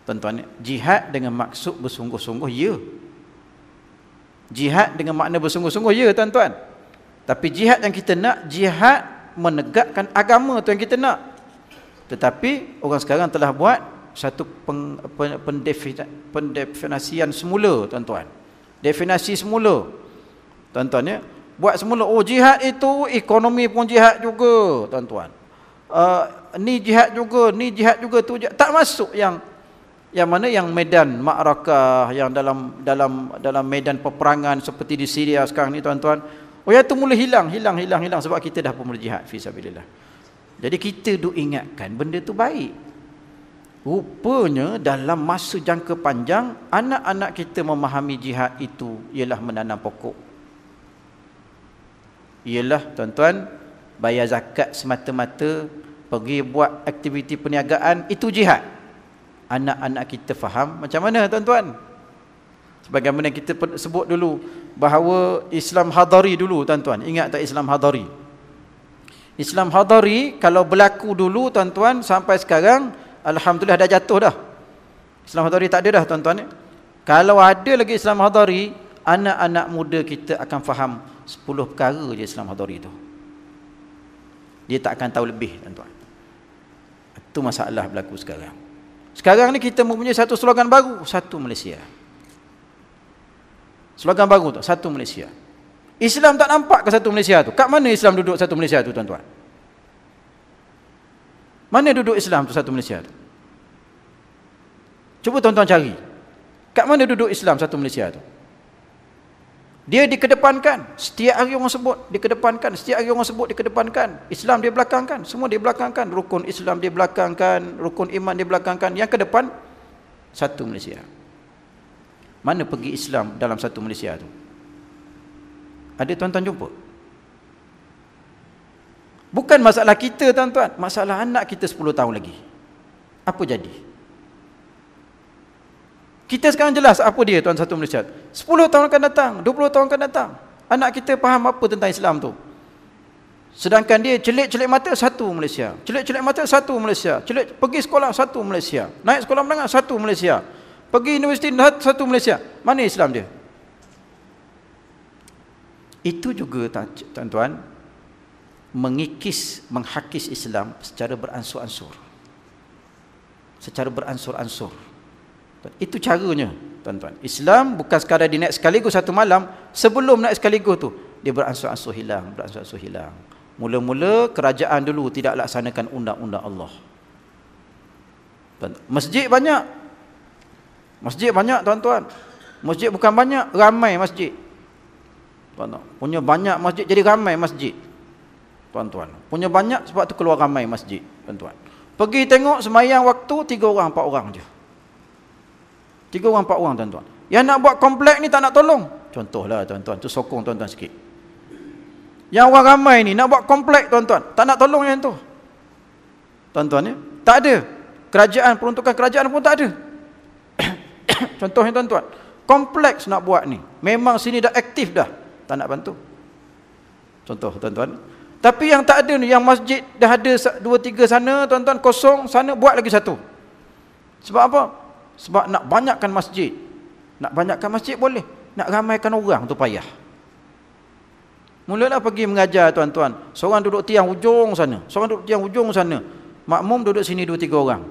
Tuan-tuan, jihad dengan maksud bersungguh-sungguh, ya. Jihad dengan makna bersungguh-sungguh, ya tuan-tuan. Tapi jihad yang kita nak, jihad menegakkan agama tu yang kita nak. Tetapi orang sekarang telah buat satu pendefinisian semula tuan-tuan. Definisi semula tuan-tuan ya. Buat semula, oh jihad itu ekonomi pun jihad juga, tuan-tuan. Ni jihad juga, ni jihad juga, tu jihad. Tak masuk yang mana yang medan ma'rakah, yang dalam medan peperangan seperti di Syria sekarang ni, tuan-tuan. Oh yang tu mula hilang sebab kita dah pun mula jihad fi sabilillah. Jadi kita duk ingatkan benda tu baik. Rupanya dalam masa jangka panjang, anak-anak kita memahami jihad itu ialah menanam pokok. Ialah, tuan-tuan, bayar zakat semata-mata, pergi buat aktiviti perniagaan, itu jihad. Anak-anak kita faham macam mana, tuan-tuan? Sebagaimana kita sebut dulu bahawa Islam hadari dulu, tuan-tuan. Ingat tak Islam hadari? Islam hadari kalau berlaku dulu, tuan-tuan, sampai sekarang alhamdulillah dah jatuh dah. Islam hadari tak ada dah, tuan-tuan. Kalau ada lagi Islam hadari, anak-anak muda kita akan faham 10 perkara je Islam hadari tu. Dia tak akan tahu lebih, tuan-tuan. Itu masalah berlaku sekarang. Sekarang ni kita mempunyai satu slogan baru, satu Malaysia. Slogan baru tu, satu Malaysia. Islam tak nampak ke satu Malaysia tu? Kat mana Islam duduk satu Malaysia tu, tuan-tuan? Mana duduk Islam tu satu Malaysia tu? Cuba tuan-tuan cari. Kat mana duduk Islam satu Malaysia tu? Dia dikedepankan. Setiap hari orang sebut dikedepankan, setiap hari orang sebut dikedepankan. Islam dia belakangkan, semua dia belakangkan. Rukun Islam dia belakangkan, rukun iman dia belakangkan. Yang ke depan satu Malaysia. Mana pergi Islam dalam satu Malaysia tu? Ada tuan-tuan jumpa? Bukan masalah kita, tuan-tuan, masalah anak kita 10 tahun lagi. Apa jadi? Kita sekarang jelas apa dia, tuan, satu Malaysia. 10 tahun akan datang, 20 tahun akan datang. Anak kita faham apa tentang Islam tu. Sedangkan dia celik-celik mata satu Malaysia. Celik-celik mata satu Malaysia. Pergi sekolah satu Malaysia. Naik sekolah menengah satu Malaysia. Pergi universiti satu Malaysia. Mana Islam dia? Itu juga, tuan-tuan, menghakis Islam secara beransur-ansur. Secara beransur-ansur. Itu caranya, tuan-tuan. Islam bukan sekadar dinaik sekaligus satu malam. Sebelum naik sekaligus tu, dia beransur-ansur hilang, beransur-ansur hilang. Mula-mula kerajaan dulu tidak laksanakan undang-undang Allah. Masjid banyak. Masjid banyak, tuan-tuan. Masjid bukan banyak, ramai masjid. Tuan-tuan, punya banyak masjid jadi ramai masjid. Tuan-tuan, punya banyak sebab tu keluar ramai masjid, tuan-tuan. Pergi tengok sembahyang waktu 3 orang 4 orang je. 3 orang 4 orang, tuan-tuan. Yang nak buat komplek ni tak nak tolong. Contohlah, tuan-tuan, tu sokong tuan-tuan sikit. Yang orang ramai ni nak buat komplek, tuan-tuan, tak nak tolong yang tu. Tuan-tuan ya, tak ada. Kerajaan, peruntukan kerajaan pun tak ada. Contohnya, tuan-tuan, kompleks nak buat ni, memang sini dah aktif dah, tak nak bantu. Contoh, tuan-tuan. Tapi yang tak ada ni, yang masjid dah ada 2-3 sana, tuan-tuan, kosong sana, buat lagi satu. Sebab apa? Sebab nak banyakkan masjid. Nak banyakkan masjid boleh, nak ramaikan orang tu payah. Mulalah pergi mengajar, tuan-tuan. Seorang duduk tiang hujung sana, seorang duduk tiang hujung sana. Makmum duduk sini 2-3 orang.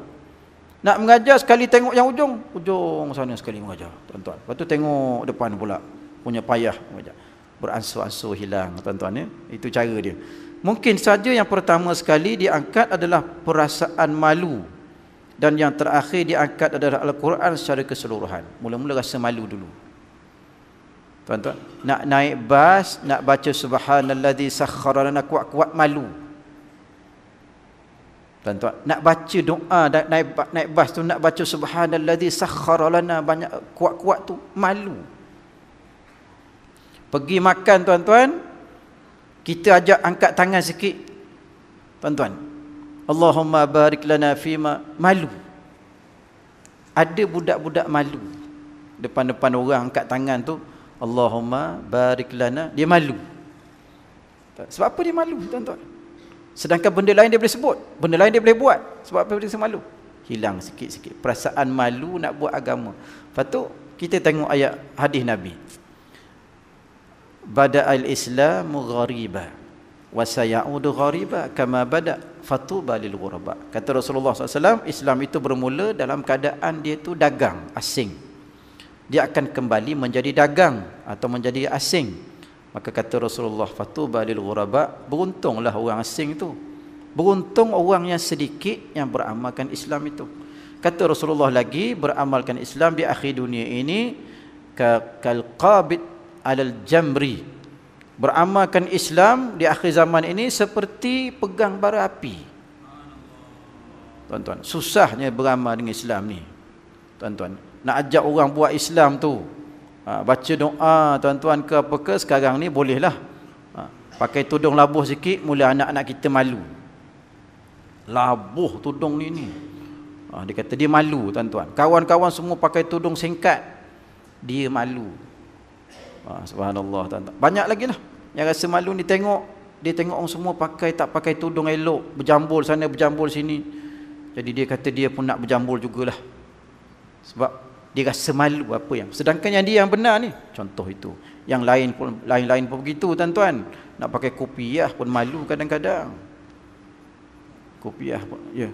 Nak mengajar sekali tengok yang hujung sana sekali mengajar, tuan-tuan. Lepas tu tengok depan pula, punya payah mengajar. Beransur-ansur hilang, tuan-tuan ya. Itu cara dia. Mungkin saja yang pertama sekali diangkat adalah perasaan malu. Dan yang terakhir diangkat adalah Al-Quran secara keseluruhan. Mula-mula rasa malu dulu. Tuan-tuan, nak naik bas, nak baca subhanalladzi sakhkhara lana, kuat-kuat malu. Tuan-tuan, nak baca doa, naik bas tu nak baca subhanalladzi sakhkhara lana, banyak kuat-kuat tu malu. Pergi makan, tuan-tuan, kita ajak angkat tangan sikit, tuan-tuan, Allahumma barik lana fima, malu. Ada budak-budak malu depan-depan orang angkat tangan tu, Allahumma barik lana, dia malu. Sebab apa dia malu, tuan-tuan? Sedangkan benda lain dia boleh sebut, benda lain dia boleh buat. Sebab apa dia malu? Hilang sikit-sikit perasaan malu nak buat agama. Lepas tu kita tengok ayat hadis Nabi. Bada'al Islamu ghariba wa sayaudu ghariba kama bada' fatuba lil ghuraba. Kata Rasulullah SAW, Islam itu bermula dalam keadaan dia tu dagang, asing. Dia akan kembali menjadi dagang atau menjadi asing. Maka kata Rasulullah, fatuba lil ghuraba, beruntunglah orang asing itu. Beruntung orang yang sedikit yang beramalkan Islam itu. Kata Rasulullah lagi, beramalkan Islam di akhir dunia ini kal qabid alal jamri. Beramalkan Islam di akhir zaman ini seperti pegang bara api. Tuan-tuan, susahnya beramal dengan Islam ni. Tuan-tuan, nak ajak orang buat Islam tu, baca doa tuan-tuan ke apa ke, sekarang ni bolehlah. Pakai tudung labuh sikit, mula anak-anak kita malu. Labuh tudung ni. Dia kata dia malu, tuan-tuan. Kawan-kawan semua pakai tudung singkat, dia malu. Subhanallah, tuan-tuan. Banyak lagi lah yang rasa malu ni, dia tengok orang semua tak pakai tudung elok, berjambul sana berjambul sini. Jadi dia kata dia pun nak berjambul jugalah. Sebab dia rasa malu apa yang, sedangkan yang dia yang benar ni. Contoh itu. Yang lain pun begitu, tuan-tuan. Nak pakai kopiah pun malu kadang-kadang. Kopiah pun, ya.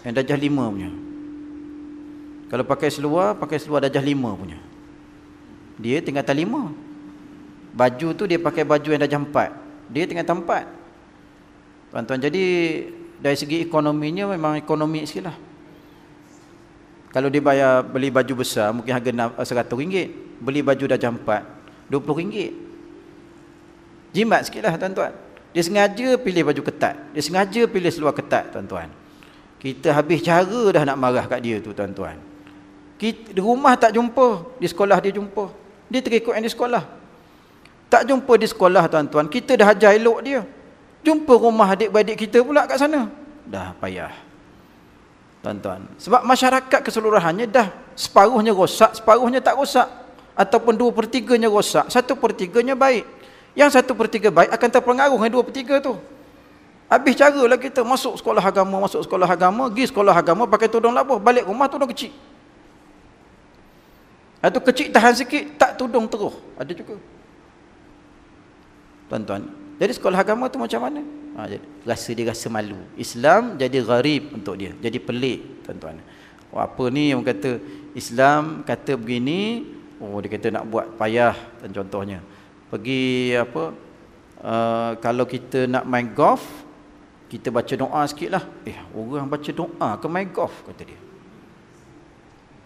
Yang darjah 5 punya. Kalau pakai seluar darjah 5 punya. Dia tingkatan 5. Baju tu dia pakai baju yang darjah 4. Dia tingkatan 4. Tuan-tuan, jadi dari segi ekonominya memang ekonomi sikit lah. Kalau dia beli baju besar mungkin harga RM100. Beli baju darjah 4 RM20. Jimat sikit lah, tuan-tuan. Dia sengaja pilih baju ketat, dia sengaja pilih seluar ketat, tuan-tuan. Kita habis cara dah nak marah kat dia tu, tuan-tuan. Di rumah tak jumpa, di sekolah dia jumpa. Dia terikut yang di sekolah. Tak jumpa di sekolah, tuan-tuan, kita dah ajar elok dia. Jumpa rumah adik-beradik kita pula kat sana. Dah payah, tuan-tuan. Sebab masyarakat keseluruhannya dah separuhnya rosak, separuhnya tak rosak. Ataupun 2/3-nya rosak, 1/3-nya baik. Yang 1/3 baik akan terpengaruh dengan 2/3 tu. Habis caralah kita masuk sekolah agama, pergi sekolah agama pakai tudung labuh, balik rumah tudung kecil. Atau kecil tahan sikit, tak tudung terus. Ada juga. Tuan-tuan, jadi sekolah agama tu macam mana? Dia rasa malu. Islam jadi gharib untuk dia, jadi pelik, tuan-tuan. Apa ni orang kata Islam kata begini, dia kata nak buat payah, dan contohnya pergi apa, kalau kita nak main golf, kita baca doa sikit lah. Orang baca doa ke main golf, kata dia.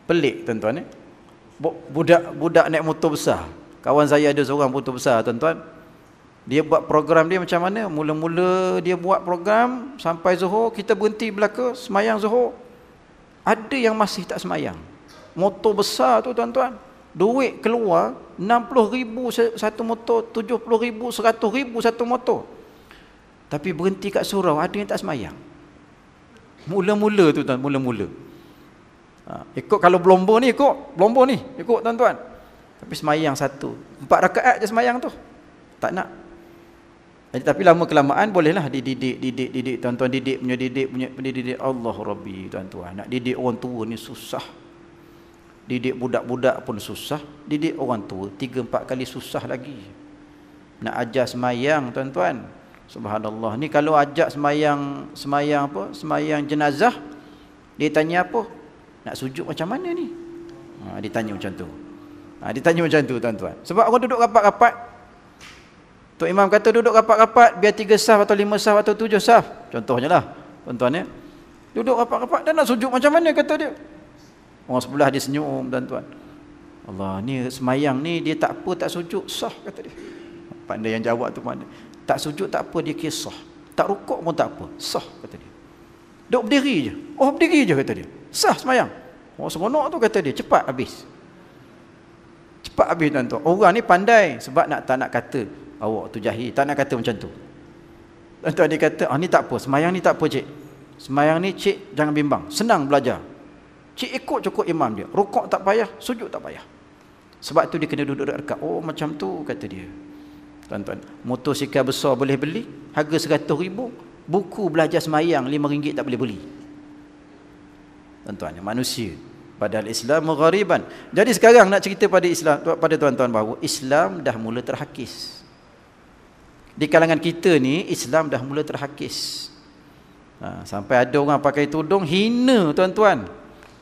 Pelik, tuan-tuan. Budak naik motor besar. Kawan saya ada seorang motor besar, tuan-tuan. Dia buat program dia macam mana? Mula-mula dia buat program sampai Zuhur, kita berhenti belaka, semayang Zuhur. Ada yang masih tak semayang. Motor besar tu, tuan-tuan. Duit keluar 60,000 satu motor, 70,000, 100,000 satu motor. Tapi berhenti kat surau, ada yang tak semayang. Mula-mula tu, tuan, mula-mula. Ikut kalau Belombo ni, ikut, tuan-tuan. Tapi semayang 4 rakaat je semayang tu. Tak nak. Tapi lama-kelamaan bolehlah dididik, tuan-tuan, didik Allah Rabbi, tuan-tuan. Nak didik orang tua ni susah. Didik budak-budak pun susah, didik orang tua 3-4 kali susah lagi. Nak ajar semayang, tuan-tuan, subhanallah. Ni kalau ajak semayang apa? Semayang jenazah, dia tanya apa? Nak sujud macam mana ni? Dia tanya macam tu. Dia tanya macam tu, tuan-tuan. Sebab orang duduk rapat-rapat. Tok Imam kata duduk rapat-rapat biar 3 saf atau 5 saf atau 7 saf. Contohnya lah, tuan-tuan, ya. Duduk rapat-rapat dan nak sujud macam mana, kata dia. Orang sebelah dia senyum, tuan-tuan. Allah, ni semayang ni dia tak apa, tak sujud, sah, kata dia. Pandai yang jawab tu pandai. Tak sujud tak apa, dia kira sah. Tak rukuk pun tak apa, sah, kata dia. Duduk berdiri je. Berdiri je, kata dia. Sah semayang. Seronok tu, kata dia. Cepat habis. Cepat habis, tuan-tuan. Orang ni pandai sebab tak nak kata awak tu jahil, tak nak kata macam tu. Tuan-tuan, dia kata, ni tak apa, semayang ni tak apa, cik. Semayang ni, cik, jangan bimbang. Senang belajar. Cik ikut cukup imam dia. Rukuk tak payah, sujud tak payah. Sebab tu dia kena duduk dekat. Macam tu, kata dia. Tuan-tuan, motosikal besar boleh beli, harga 100,000. Buku belajar semayang RM5 tak boleh beli. Tuan-tuan, manusia. Padahal Islam mughariban. Jadi sekarang nak cerita pada tuan-tuan bahawa Islam dah mula terhakis. Di kalangan kita ni, Islam dah mula terhakis. Sampai ada orang pakai tudung hina tuan-tuan.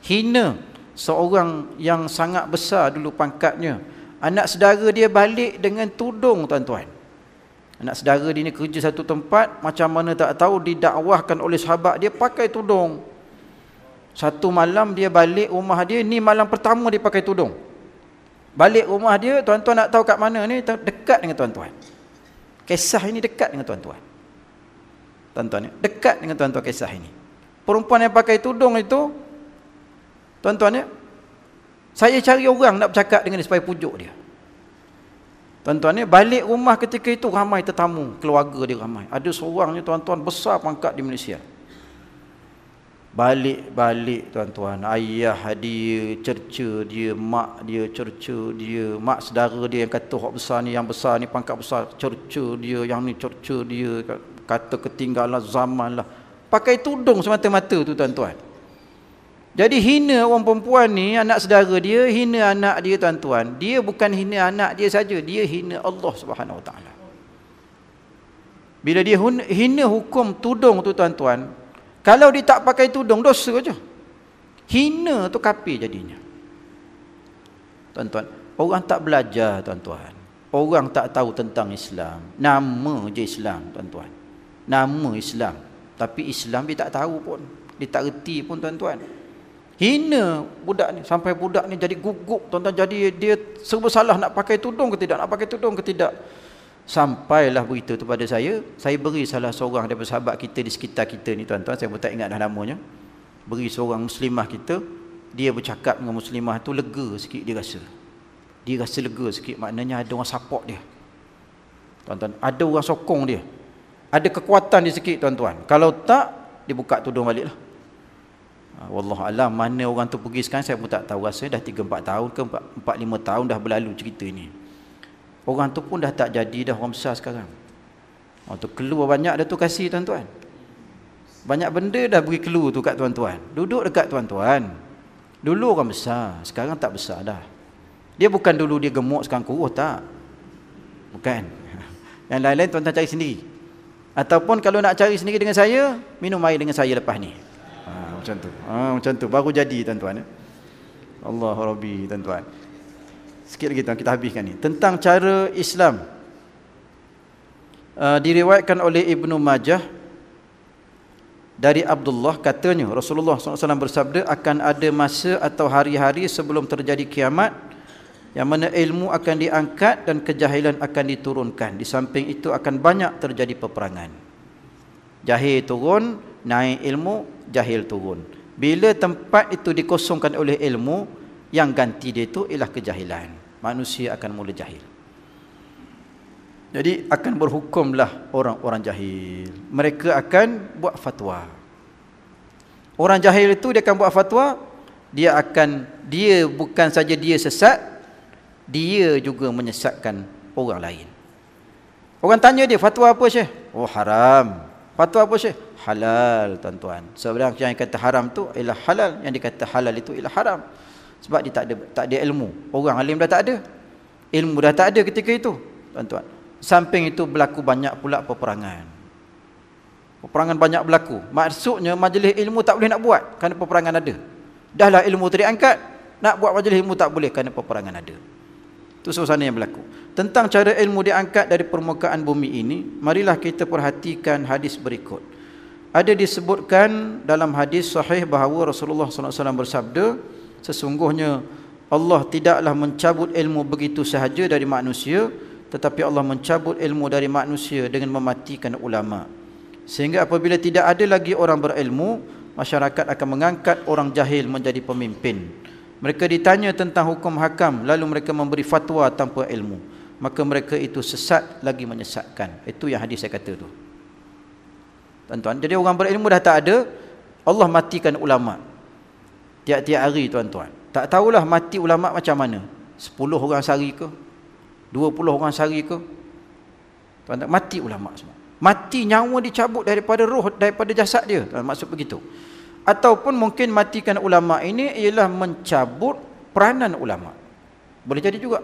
Hina seorang yang sangat besar dulu pangkatnya. Anak saudara dia balik dengan tudung tuan-tuan. Anak saudara dia ni kerja satu tempat, macam mana tak tahu didakwahkan oleh sahabat dia pakai tudung. Satu malam dia balik rumah dia, ni malam pertama dia pakai tudung. Balik rumah dia, tuan-tuan nak tahu kat mana ni? Dekat dengan tuan-tuan. Kisah ini dekat dengan tuan-tuan. Tuan-tuan, dekat dengan tuan-tuan kisah ini. Perempuan yang pakai tudung itu, tuan-tuan, saya cari orang nak bercakap dengan dia supaya pujuk dia. Tuan-tuan, balik rumah ketika itu ramai tetamu, keluarga dia ramai. Ada seorang ni tuan-tuan besar pangkat di Malaysia. Balik tuan-tuan, ayah dia cerca dia, mak dia cerca dia, mak saudara dia yang kata hak besar ni, yang besar ni pangkat besar, cerca dia, yang ni cerca dia, kata ketinggalan zaman lah. Pakai tudung semata-mata tu tuan-tuan. Jadi hina orang perempuan ni, anak saudara dia, hina anak dia tuan-tuan. Dia bukan hina anak dia saja, dia hina Allah Subhanahu Wa Taala. Bila dia hina hukum tudung tu tuan-tuan, kalau dia tak pakai tudung, dosa je. Hina tu kafir jadinya. Tuan-tuan, orang tak belajar tuan-tuan. Orang tak tahu tentang Islam. Nama je Islam tuan-tuan. Nama Islam. Tapi Islam dia tak tahu pun. Dia tak reti pun tuan-tuan. Hina budak ni. Sampai budak ni jadi gugup tuan-tuan. Jadi dia serba salah nak pakai tudung ke tidak, nak pakai tudung ke tidak. Sampailah berita tu pada saya beri salah seorang daripada sahabat kita di sekitar kita ni tuan-tuan, saya pun tak ingat dah namanya, beri seorang muslimah kita, dia bercakap dengan muslimah tu, lega sikit dia rasa lega sikit, maknanya ada orang support dia tuan-tuan, ada orang sokong dia, ada kekuatan dia sikit tuan-tuan. Kalau tak, dia buka tudung balik lah. Wallahualam, mana orang tu pergi sekarang saya pun tak tahu, rasanya dah 3-4 tahun ke 4-5 tahun dah berlalu cerita ni. Orang tu pun dah tak jadi dah, orang besar sekarang. Orang tu keluar banyak dah tu kasih tuan-tuan. Banyak benda dah beri keluar tu kat tuan-tuan. Duduk dekat tuan-tuan. Dulu orang besar, sekarang tak besar dah. Dia bukan dulu dia gemuk sekarang kurus, tak. Bukan. Yang lain-lain tuan-tuan cari sendiri. Ataupun kalau nak cari sendiri dengan saya, minum air dengan saya lepas ni. Macam tu. Macam tu baru jadi tuan-tuan. Allah Rabbi tuan-tuan. Sikit lagi tuan, kita habiskan ni. Tentang cara Islam. Diriwayatkan oleh Ibnu Majah dari Abdullah, katanya Rasulullah SAW bersabda, akan ada masa atau hari-hari sebelum terjadi kiamat yang mana ilmu akan diangkat dan kejahilan akan diturunkan. Di samping itu akan banyak terjadi peperangan. Jahil turun, naik ilmu, jahil turun. Bila tempat itu dikosongkan oleh ilmu, yang ganti dia itu ialah kejahilan. Manusia akan mula jahil. Jadi akan berhukumlah orang-orang jahil. Mereka akan buat fatwa. Orang jahil itu dia akan buat fatwa. Dia bukan saja dia sesat, dia juga menyesatkan orang lain. Orang tanya dia, fatwa apa Syekh? Oh, haram. Fatwa apa Syekh? Halal tuan-tuan. Sebenarnya yang kata haram tu ialah halal, yang dikata halal itu ialah haram. Sebab dia tak ada ilmu. Orang alim dah tak ada. Ilmu dah tak ada ketika itu, tuan-tuan. Samping itu berlaku banyak pula peperangan. Peperangan banyak berlaku. Maksudnya majlis ilmu tak boleh nak buat kerana peperangan ada. Dahlah ilmu tu diangkat, nak buat majlis ilmu tak boleh kerana peperangan ada. Itu suasana yang berlaku. Tentang cara ilmu diangkat dari permukaan bumi ini, marilah kita perhatikan hadis berikut. Ada disebutkan dalam hadis sahih bahawa Rasulullah SAW bersabda, sesungguhnya Allah tidaklah mencabut ilmu begitu sahaja dari manusia, tetapi Allah mencabut ilmu dari manusia dengan mematikan ulama. Sehingga apabila tidak ada lagi orang berilmu, masyarakat akan mengangkat orang jahil menjadi pemimpin. Mereka ditanya tentang hukum hakam, lalu mereka memberi fatwa tanpa ilmu. Maka mereka itu sesat lagi menyesatkan. Itu yang hadis saya kata tu, tuan-tuan. Jadi orang berilmu dah tak ada, Allah matikan ulama tiap-tiap hari tuan-tuan. Tak tahulah mati ulama macam mana. 10 orang sehari ke? 20 orang sehari ke? Tuan-tuan, mati ulama semua. Mati, nyawa dicabut daripada roh, daripada jasad dia. Maksud begitu. Ataupun mungkin matikan ulama ini ialah mencabut peranan ulama. Boleh jadi juga.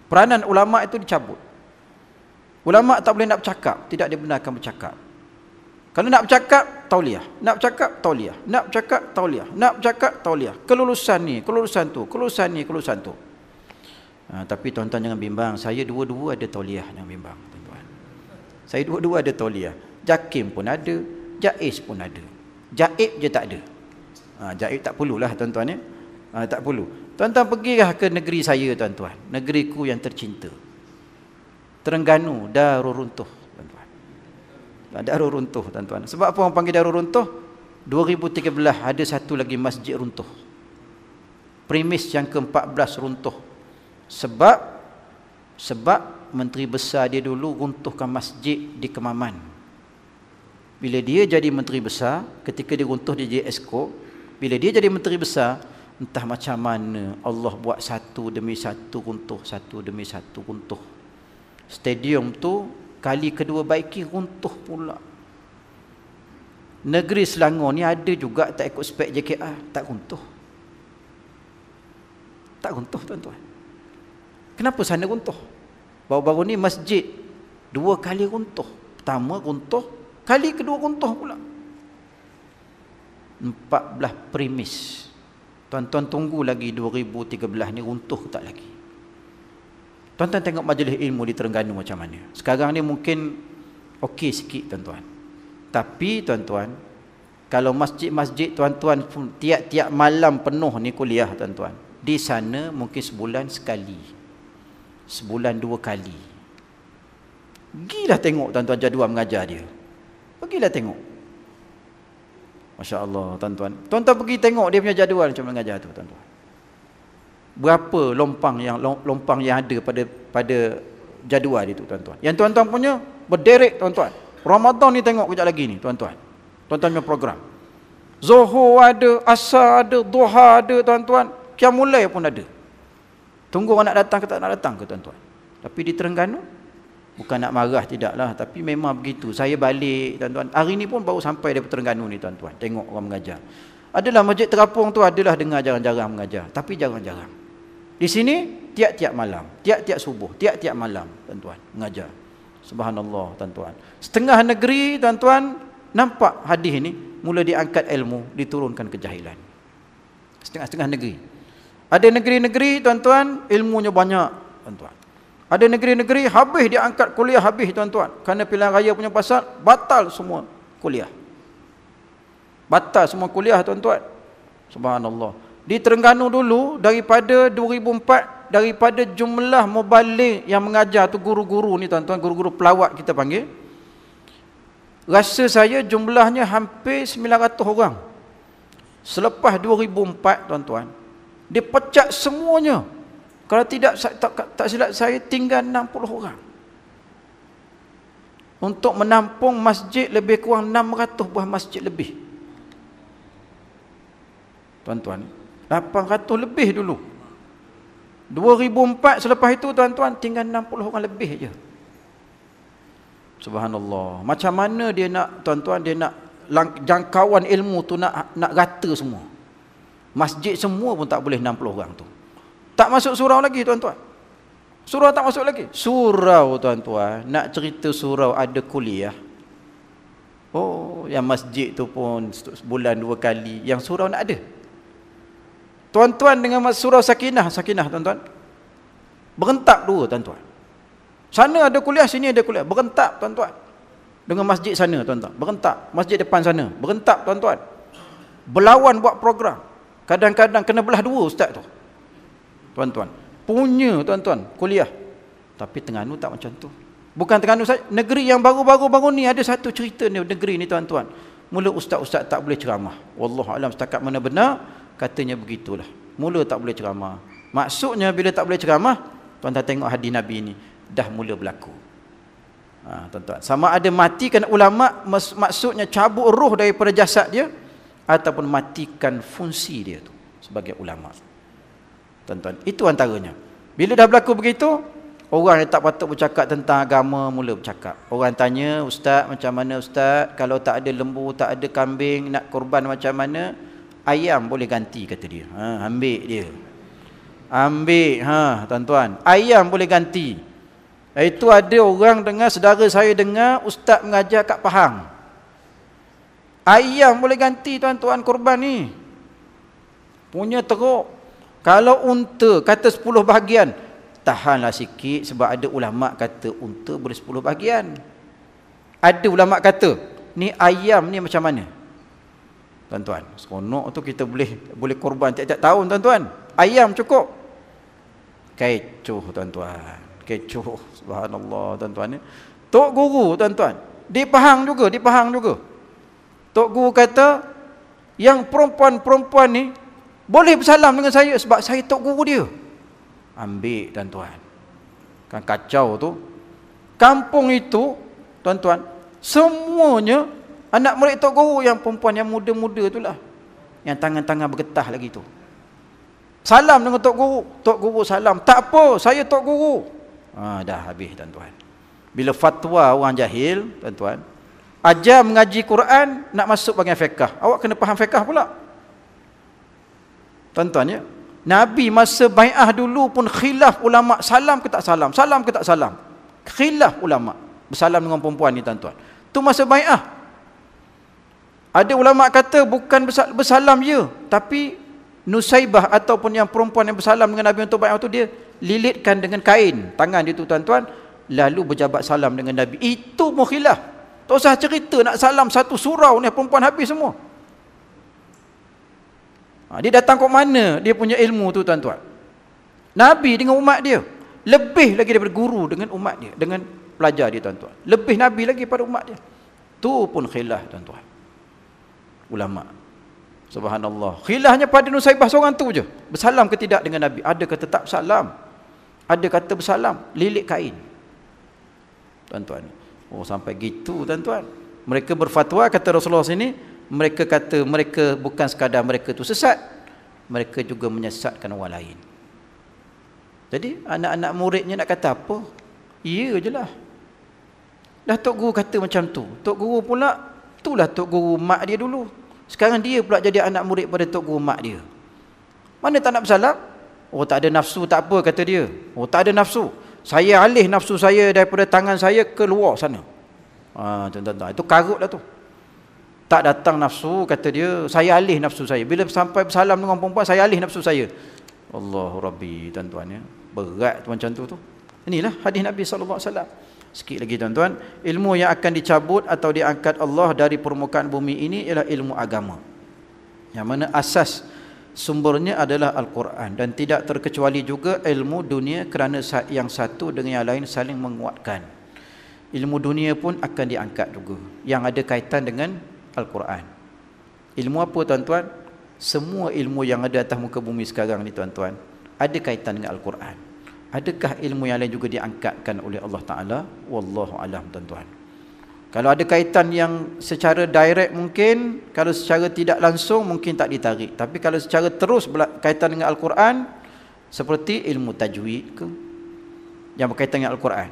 Peranan ulama itu dicabut. Ulama tak boleh nak bercakap, tidak dibenarkan bercakap. Kalau nak bercakap, tauliah. Nak bercakap, tauliah. Nak bercakap, tauliah. Nak bercakap, tauliah. Kelulusan ni, kelulusan tu, kelulusan ni, kelulusan tu. Tapi tuan-tuan jangan bimbang. Saya dua-dua ada tauliah, jangan bimbang, tuan-tuan. Saya dua-dua ada tauliah. Jakim pun ada, jaiz pun ada. Jaib je tak ada. Jaib tak perlulah, tuan-tuan ya. Tak perlu. Tuan-tuan pergilah ke negeri saya, tuan-tuan. Negeriku yang tercinta. Terengganu, Darul Runtuh, tuan-tuan. Darul Runtuh, tuan-tuan. Sebab apa orang panggil Darul Runtuh? 2013 ada satu lagi masjid runtuh. Premis yang ke-14 runtuh. Sebab menteri besar dia dulu runtuhkan masjid di Kemaman. Bila dia jadi menteri besar, ketika dia runtuh dia jadi esko. Bila dia jadi menteri besar, entah macam mana Allah buat satu demi satu runtuh, satu demi satu runtuh. Stadium tu kali kedua baiki runtuh pula. Negeri Selangor ni ada juga tak ikut spek JKR, tak runtuh. Tak runtuh, tuan-tuan. Kenapa sana runtuh? Baru-baru ni masjid 2 kali runtuh. Pertama runtuh, kali kedua runtuh pula. 14 premis. Tuan-tuan tunggu lagi 2013 ni runtuh ke tak lagi. Tuan-tuan tengok majlis ilmu di Terengganu macam mana. Sekarang ni mungkin okey sikit, tuan-tuan. Tapi tuan-tuan, kalau masjid-masjid tuan-tuan pun tiap-tiap malam penuh ni kuliah, tuan-tuan. Di sana mungkin sebulan sekali. Sebulan 2 kali. Pergilah tengok, tuan-tuan, jadual mengajar dia. Pergilah tengok. Masya Allah, tuan-tuan. Tuan-tuan pergi tengok dia punya jadual macam mengajar tu, tuan-tuan. Berapa lompang yang ada pada jadual itu, tuan-tuan. Yang tuan-tuan punya berderet, tuan-tuan. Ramadan ni tengok kejap lagi ni, tuan-tuan. Tuan-tuan punya program. Zuhur ada, asar ada, duha ada, tuan-tuan. Qiyamul pun ada. Tunggu orang nak datang ke tak nak datang ke, tuan-tuan. Tapi di Terengganu, bukan nak marah, tidaklah. Tapi memang begitu. Saya balik, tuan-tuan. Hari ni pun baru sampai dari Terengganu ni, tuan-tuan. Tengok orang mengajar. Adalah masjid terapung tu, adalah dengar jarang-jarang mengajar. Tapi jarang-jarang. Di sini, tiap-tiap malam. Tiap-tiap subuh. Tiap-tiap malam, tuan-tuan. Mengajar. Subhanallah, tuan-tuan. Setengah negeri, tuan-tuan, nampak hadis ni, mula diangkat ilmu, diturunkan kejahilan. Setengah-setengah negeri. Ada negeri-negeri, tuan-tuan, ilmunya banyak, tuan-tuan. Ada negeri-negeri habis dia angkat kuliah habis, tuan-tuan. Kerana pilihan raya punya pasal, batal semua kuliah. Batal semua kuliah, tuan-tuan. Subhanallah. Di Terengganu dulu, daripada 2004, daripada jumlah mubalik yang mengajar tu, guru-guru ni, tuan-tuan, guru-guru pelawat kita panggil, rasa saya jumlahnya hampir 900 orang. Selepas 2004, tuan-tuan, dia pecat semuanya. Kalau tidak, tak silap saya, tinggal 60 orang. Untuk menampung masjid lebih kurang 600 buah masjid lebih. Tuan-tuan, 800 lebih dulu. 2004 selepas itu, tuan-tuan, tinggal 60 orang lebih je. Subhanallah. Macam mana dia nak, tuan-tuan, dia nak jangkauan ilmu tu nak rata semua. Masjid semua pun tak boleh 60 orang tu. Tak masuk surau lagi, tuan-tuan. Surau tak masuk lagi. Surau, tuan-tuan, nak cerita surau ada kuliah. Oh, yang masjid tu pun sebulan 2 kali. Yang surau nak ada. Tuan-tuan dengan surau Sakinah, tuan-tuan, berentak dua, tuan-tuan. Sana ada kuliah, sini ada kuliah. Berentak, tuan-tuan. Dengan masjid sana, tuan-tuan. Berentak. Masjid depan sana. Berentak, tuan-tuan. Berlawan buat program. Kadang-kadang kena belah dua ustaz tu, tuan-tuan. Punya, tuan-tuan, kuliah. Tapi Terengganu tak macam tu. Bukan Terengganu saja, negeri yang baru-baru ni ada satu cerita ni, negeri ni, tuan-tuan. Mula ustaz-ustaz tak boleh ceramah. Wallahualam, setakat mana benar, katanya begitulah. Mula tak boleh ceramah. Maksudnya bila tak boleh ceramah, tuan-tuan tengok hadis Nabi ni, dah mula berlaku. Tuan-tuan, sama ada matikan ulama, maksudnya cabut roh daripada jasad dia, ataupun matikan fungsi dia tu sebagai ulama. Tuan-tuan, itu antaranya. Bila dah berlaku begitu, orang yang tak patut bercakap tentang agama mula bercakap. Orang tanya, ustaz, macam mana ustaz, kalau tak ada lembu, tak ada kambing, nak korban macam mana? Ayam boleh ganti, kata dia. Ambil dia. Ambil, tuan-tuan. Ayam boleh ganti. Itu ada orang dengar, saudara saya dengar, ustaz mengajar kat Pahang. Ayam boleh ganti tuan-tuan korban ni. Punya teruk. Kalau unta kata 10 bahagian, tahanlah sikit sebab ada ulama kata unta boleh 10 bahagian. Ada ulama kata ni ayam ni macam mana? Tuan-tuan, seronok tu kita boleh korban tiap-tiap tahun tuan-tuan. Ayam cukup. Kecoh tuan-tuan. Kecoh. Subhanallah tuan-tuan. Tok guru tuan-tuan, di Pahang juga. Tok guru kata yang perempuan-perempuan ni boleh bersalam dengan saya sebab saya tok guru dia. Ambil tuan-tuan. Kan kacau tu. Kampung itu tuan-tuan, semuanya anak murid tok guru yang perempuan yang muda-muda itulah. Yang tangan-tangan bergetah lagi tu. Salam dengan tok guru. Tok guru salam. Tak apa, saya tok guru. Dah habis tuan-tuan. Bila fatwa orang jahil tuan-tuan, ajar mengaji Quran, nak masuk bahagian fiqh, awak kena faham fiqh pula tuan-tuan ya. Nabi masa bai'ah dulu pun khilaf ulama, salam ke tak salam, salam ke tak salam, khilaf ulama bersalam dengan perempuan ni tuan-tuan. Tu masa bai'ah. Ada ulama kata bukan bersalam je, tapi Nusaibah ataupun yang perempuan yang bersalam dengan Nabi untuk bai'ah tu, dia lilitkan dengan kain tangan dia tu tuan-tuan, lalu berjabat salam dengan Nabi. Itu pun khilaf. Tak usah cerita nak salam satu surau ni, perempuan habis semua. Dia datang kat mana dia punya ilmu tu tuan-tuan? Nabi dengan umat dia, lebih lagi daripada guru dengan umat dia, dengan pelajar dia tuan-tuan. Lebih Nabi lagi pada umat dia. Tu pun khilaf tuan-tuan. Ulama. Subhanallah. Khilafnya pada Nusaibah seorang tu je. Bersalam ke tidak dengan Nabi? Ada kata tak bersalam. Ada kata bersalam, lilit kain. Tuan-tuan. Oh, sampai gitu tuan-tuan. Mereka berfatwa kata Rasulullah sini, mereka kata mereka bukan sekadar mereka tu sesat, mereka juga menyesatkan orang lain. Jadi anak-anak muridnya nak kata apa? Ya je lah. Dah tok guru kata macam tu. Tok guru pula, itulah tok guru mak dia dulu. Sekarang dia pula jadi anak murid pada tok guru mak dia. Mana tak nak bersalam? Oh, tak ada nafsu, tak apa kata dia. Oh, tak ada nafsu. Saya alih nafsu saya daripada tangan saya ke luar sana. Tuan-tuan, itu karut lah tu. Tak datang nafsu, kata dia, saya alih nafsu saya. Bila sampai bersalam dengan perempuan, saya alih nafsu saya. Allahu Rabbi, tuan-tuan ya. Berat tu macam tu. Inilah hadis Nabi SAW. Sikit lagi tuan-tuan, ilmu yang akan dicabut atau diangkat Allah dari permukaan bumi ini ialah ilmu agama. Yang mana asas sumbernya adalah Al-Quran, dan tidak terkecuali juga ilmu dunia, kerana yang satu dengan yang lain saling menguatkan. Ilmu dunia pun akan diangkat juga, yang ada kaitan dengan Al-Quran. Ilmu apa tuan-tuan? Semua ilmu yang ada atas muka bumi sekarang ni tuan-tuan, ada kaitan dengan Al-Quran. Adakah ilmu yang lain juga diangkatkan oleh Allah Ta'ala? Wallahu alam tuan-tuan. Kalau ada kaitan yang secara direct mungkin, kalau secara tidak langsung mungkin tak ditarik. Tapi kalau secara terus berkaitan dengan Al-Quran, seperti ilmu tajwid ke, yang berkaitan dengan Al-Quran.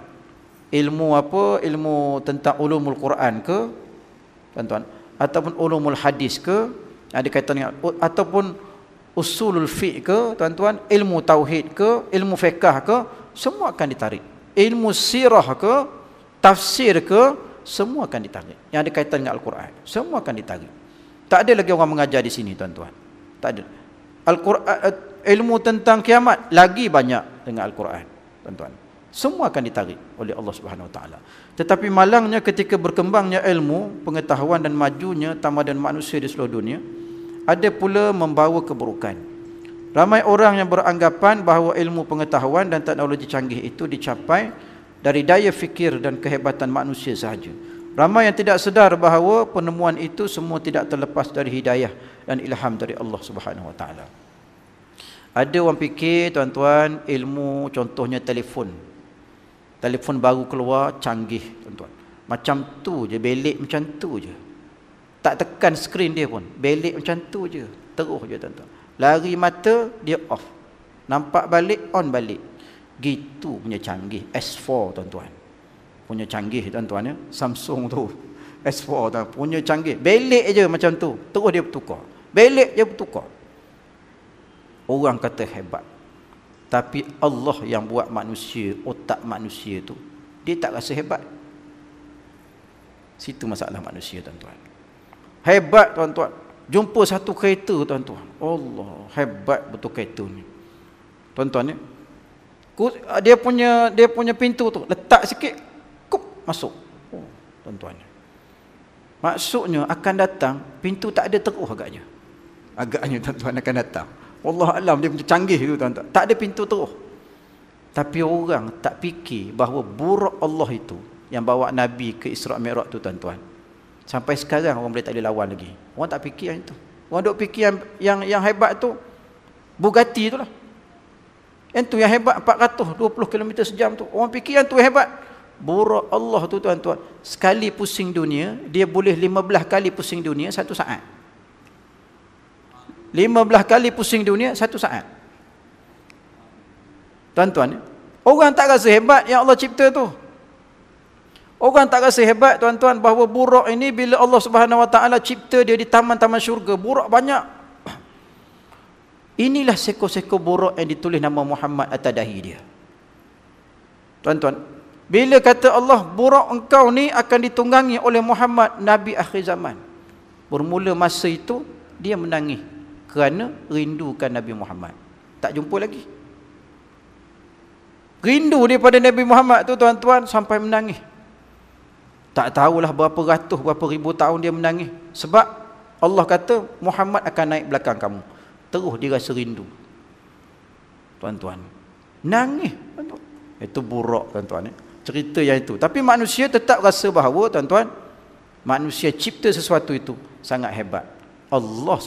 Ilmu apa? Ilmu tentang ulumul Quran ke tuan-tuan, ataupun ulumul hadis ke, ada kaitan dengan, ataupun usulul fiqh ke tuan-tuan, ilmu tauhid ke, ilmu fiqh ke, semua akan ditarik. Ilmu sirah ke, tafsir ke, semua akan ditarik. Yang ada kaitan dengan Al-Quran, semua akan ditarik. Tak ada lagi orang mengajar di sini tuan-tuan. Tak ada. Al-Quran, ilmu tentang kiamat lagi banyak dengan Al-Quran tuan-tuan. Semua akan ditarik oleh Allah Subhanahu Wa Taala. Tetapi malangnya ketika berkembangnya ilmu, pengetahuan dan majunya tamadun manusia di seluruh dunia, ada pula membawa keburukan. Ramai orang yang beranggapan bahawa ilmu pengetahuan dan teknologi canggih itu dicapai dari daya fikir dan kehebatan manusia sahaja. Ramai yang tidak sedar bahawa penemuan itu semua tidak terlepas dari hidayah dan ilham dari Allah Subhanahu Wa Taala. Ada orang fikir tuan-tuan, ilmu contohnya telefon. Telefon baru keluar canggih tuan-tuan. Macam tu je, belik macam tu je. Tak tekan skrin dia pun, belik macam tu je, terus je tuan-tuan. Lari mata dia off, nampak balik on balik. Gitu punya canggih. S4 tuan-tuan, punya canggih tuan-tuan ya. Samsung tu S4 tuan, punya canggih. Belik je macam tu, terus dia bertukar. Belik je bertukar. Orang kata hebat, tapi Allah yang buat manusia, otak manusia tu, dia tak rasa hebat. Situ masalah manusia tuan-tuan. Hebat tuan-tuan. Jumpa satu kereta tuan-tuan. Allah, hebat betul kereta ni. Tuan-tuan ya. Dia punya pintu tu letak sikit, kup masuk. Oh, tuan-tuan. Maksudnya akan datang pintu tak ada terus agaknya. Agaknya tuan-tuan akan datang. Wallah alam dia macam canggih tu tuan-tuan. Tak ada pintu terus. Tapi orang tak fikir bahawa buruk Allah itu yang bawa Nabi ke Isra' Mi'raj tu tuan-tuan. Sampai sekarang orang boleh tak boleh lawan lagi. Orang tak fikir yang itu. Orang duk fikir yang hebat tu Bugatti tu lah. Yang tu yang hebat 420 km sejam tu. Orang fikir yang tu hebat. Buruk Allah tu tuan-tuan. Sekali pusing dunia, dia boleh 15 kali pusing dunia satu saat. 15 kali pusing dunia satu saat. Tuan-tuan, orang tak rasa hebat yang Allah cipta tu. Orang tak rasa hebat tuan-tuan bahawa buruk ini bila Allah Subhanahu Wa Taala cipta dia di taman-taman syurga, buruk banyak. Inilah seko-seko buruk yang ditulis nama Muhammad atas dahi dia. Tuan-tuan, bila kata Allah buruk engkau ni akan ditunggangi oleh Muhammad Nabi akhir zaman. Bermula masa itu dia menangis kerana rindukan Nabi Muhammad. Tak jumpa lagi. Rindu daripada Nabi Muhammad tu tuan-tuan sampai menangis. Tak tahulah berapa ratus, berapa ribu tahun dia menangis. Sebab Allah kata Muhammad akan naik belakang kamu. Terus dia rasa rindu. Tuan-tuan. Nangis. Tuan-tuan. Itu buruk tuan-tuan. Cerita yang itu. Tapi manusia tetap rasa bahawa tuan-tuan, manusia cipta sesuatu itu sangat hebat. Allah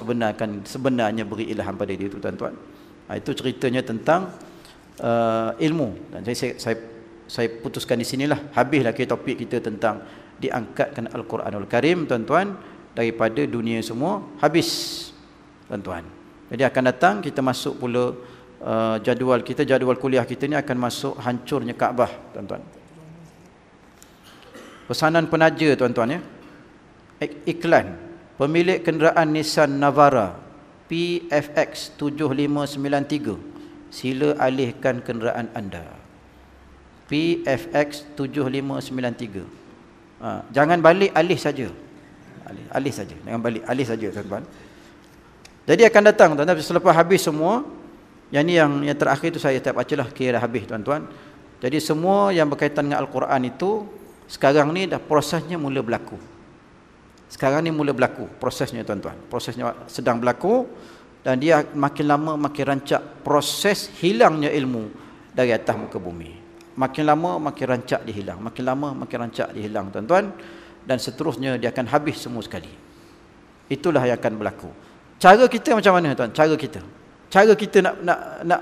sebenarnya beri ilham pada dia itu tuan-tuan. Itu ceritanya tentang ilmu. Dan saya putuskan di sinilah. Habislah topik kita tentang diangkatkan Al-Quranul Karim tuan-tuan daripada dunia semua. Habis tuan-tuan. Jadi akan datang kita masuk pula jadual kuliah kita ni akan masuk hancurnya Kaabah tuan-tuan. Pesanan penaja tuan-tuan ya. Iklan. Pemilik kenderaan Nissan Navara PFX 7593, sila alihkan kenderaan anda. PFX 7593. Jangan balik, alih saja. Alih saja. Jangan balik, alih saja tuan-tuan. Jadi akan datang tuan-tuan selepas habis semua. Yang ni yang terakhir tu saya tak bacalah, kira habis tuan-tuan. Jadi semua yang berkaitan dengan Al-Quran itu sekarang ni dah prosesnya mula berlaku. Sekarang ni mula berlaku prosesnya tuan-tuan. Prosesnya sedang berlaku dan dia makin lama makin rancak proses hilangnya ilmu dari atas muka bumi. Makin lama makin rancak dia hilang, makin lama makin rancak dia hilang tuan-tuan, dan seterusnya dia akan habis semua sekali. Itulah yang akan berlaku. Cara kita macam mana tuan? Cara kita nak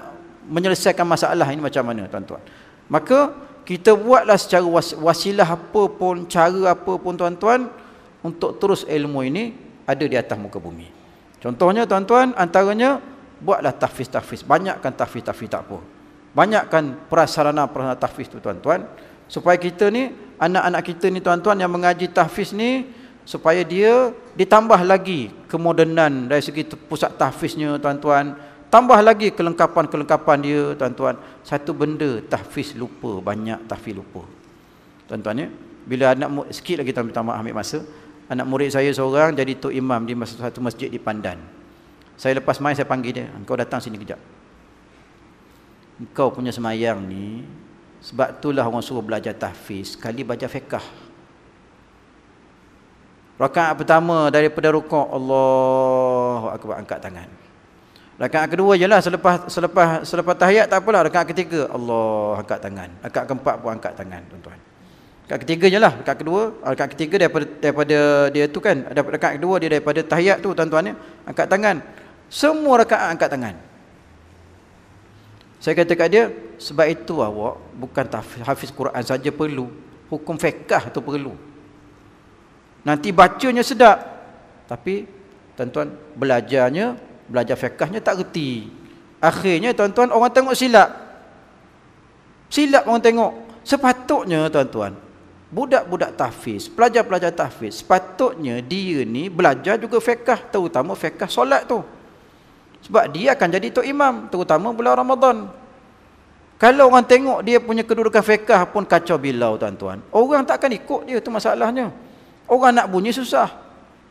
menyelesaikan masalah ini macam mana tuan-tuan? Maka kita buatlah secara wasilah apa pun, cara apa pun tuan-tuan, untuk terus ilmu ini ada di atas muka bumi. Contohnya tuan-tuan, antaranya buatlah tahfiz. Banyakkan tahfiz tak apa. Banyakkan prasarana tahfiz tu tuan-tuan, supaya kita ni, anak-anak kita ni tuan-tuan yang mengaji tahfiz ni, supaya dia ditambah lagi kemodenan dari segi pusat tahfiznya tuan-tuan. Tambah lagi kelengkapan dia tuan-tuan. Satu benda tahfiz lupa, banyak tahfiz lupa. Tuan-tuan ya, bila sikit lagi minta maaf ambil masa. Anak murid saya seorang jadi tok imam di satu masjid di Pandan. Saya lepas main saya panggil dia, "Engkau datang sini kejap. Engkau punya semayang ni, sebab itulah orang suruh belajar tahfiz, sekali baca fiqh. Rakaat pertama daripada rukuk, Allahu akbar, angkat tangan. Rakaat kedua jelah selepas tahiyat tak apalah, rakaat ketiga Allah angkat tangan. Rakaat keempat pun angkat tangan tuan-tuan. Rakaat ketiga jelah, rakaat ketiga daripada dia tu kan, rakaat kedua dia daripada tahiyat tu tuan-tuan ya, angkat tangan. Semua rakaat angkat tangan. Saya kata kat dia, sebab itu awak bukan hafiz Quran saja perlu, hukum fiqh tu perlu. Nanti bacanya sedap, tapi tuan-tuan belajar fiqhnya tak reti. Akhirnya tuan-tuan orang tengok silap orang tengok. Sepatutnya tuan-tuan, budak-budak tahfiz, pelajar-pelajar tahfiz, sepatutnya dia ni belajar juga fiqh, terutama fiqh solat tu. Sebab dia akan jadi tok imam, terutama bulan Ramadan. Kalau orang tengok dia punya kedudukan fiqh pun kacau bilau tuan-tuan, orang tak akan ikut dia, tu masalahnya. Orang nak bunyi susah.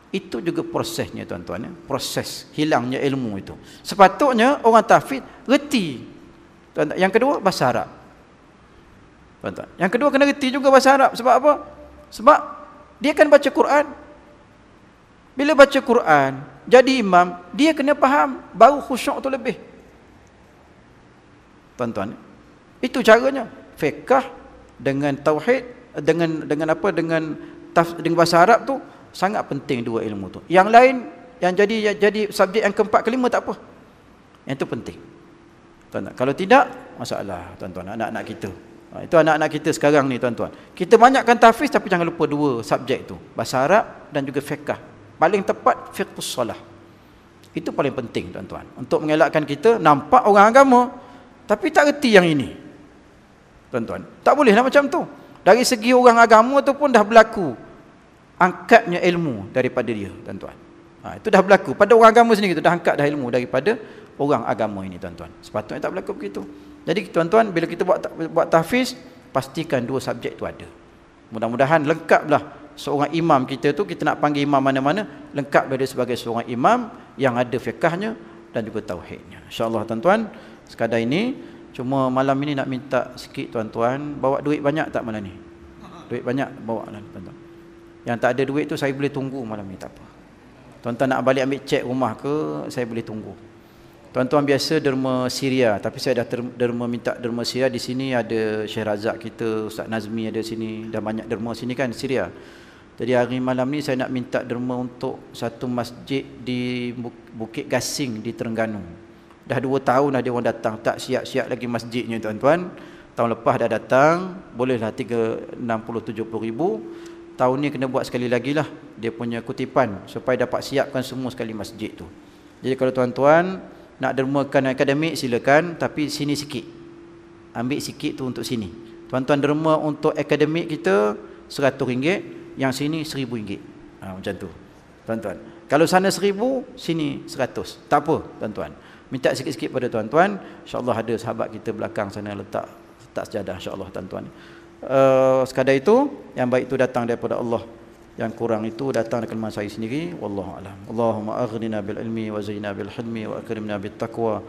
Itu juga prosesnya tuan-tuan ya. Proses hilangnya ilmu itu. Sepatutnya orang tahfiz reti. Tuan-tuan. Yang kedua bahasa Arab. Tuan-tuan. Yang kedua kena reti juga bahasa Arab. Sebab apa? Sebab dia kan baca Quran. Bila baca Quran, jadi imam, dia kena faham, baru khusyuk tu lebih. Tuan-tuan. Itu caranya. Fiqh dengan tauhid, dengan apa, dengan bahasa Arab tu sangat penting dua ilmu tu. Yang lain yang jadi subjek yang keempat kelima tak apa. Yang tu penting. Tuan-tuan. Kalau tidak, masalah tuan-tuan anak-anak kita. Itu anak-anak kita sekarang ni tuan-tuan. Kita banyakkan tahfiz tapi jangan lupa dua subjek tu, bahasa Arab dan juga fiqh. Paling tepat fiqhus solah. Itu paling penting tuan-tuan. Untuk mengelakkan kita nampak orang agama tapi tak reti yang ini. Tuan-tuan, tak bolehlah macam tu. Dari segi orang agama tu pun dah berlaku angkatnya ilmu daripada dia, tuan-tuan. Itu dah berlaku pada orang agama sendiri, tu dah angkat dah ilmu daripada orang agama ini, tuan-tuan. Sepatutnya tak berlaku begitu. Jadi tuan-tuan, bila kita buat tahfiz, pastikan dua subjek tu ada. Mudah-mudahan lengkaplah seorang imam kita tu, kita nak panggil imam mana-mana, lengkaplah dia sebagai seorang imam yang ada fiqahnya dan juga tauhidnya. InsyaAllah tuan-tuan, sekadar ini, cuma malam ini nak minta sikit tuan-tuan, bawa duit banyak tak malam ni? Duit banyak bawa lah tuan-tuan. Yang tak ada duit tu saya boleh tunggu malam ni, tak apa. Tuan-tuan nak balik ambil cek rumah ke, saya boleh tunggu. Tuan-tuan biasa derma Syria, tapi saya dah minta derma Syria. Di sini ada Syekh Razak kita, Ustaz Nazmi ada sini, dah banyak derma sini kan Syria. Jadi hari malam ni saya nak minta derma untuk satu masjid di Bukit Gasing di Terengganu. Dah 2 tahun dah dia orang datang, tak siap-siap lagi masjidnya tuan-tuan. Tahun lepas dah datang, bolehlah 60-70 ribu. Tahun ni kena buat sekali lagi lah dia punya kutipan supaya dapat siapkan semua sekali masjid tu. Jadi kalau tuan-tuan nak dermakan akademik silakan, tapi sini sikit. Ambil sikit tu untuk sini. Tuan-tuan derma untuk akademik kita RM100, yang sini RM1,000. Macam tu. Tuan-tuan. Kalau sana 1,000, sini 100. Tak apa, tuan-tuan. Minta sikit-sikit pada tuan-tuan. InsyaAllah ada sahabat kita belakang sana letak sejadah, insyaAllah tuan-tuan. Sekadar itu, yang baik itu datang daripada Allah, yang kurang itu datang dari kelemahan saya sendiri. Wallahu a'lam. Allahumma aghnina bil ilmi wa zayyina bil hilmi wa akrimna bit taqwa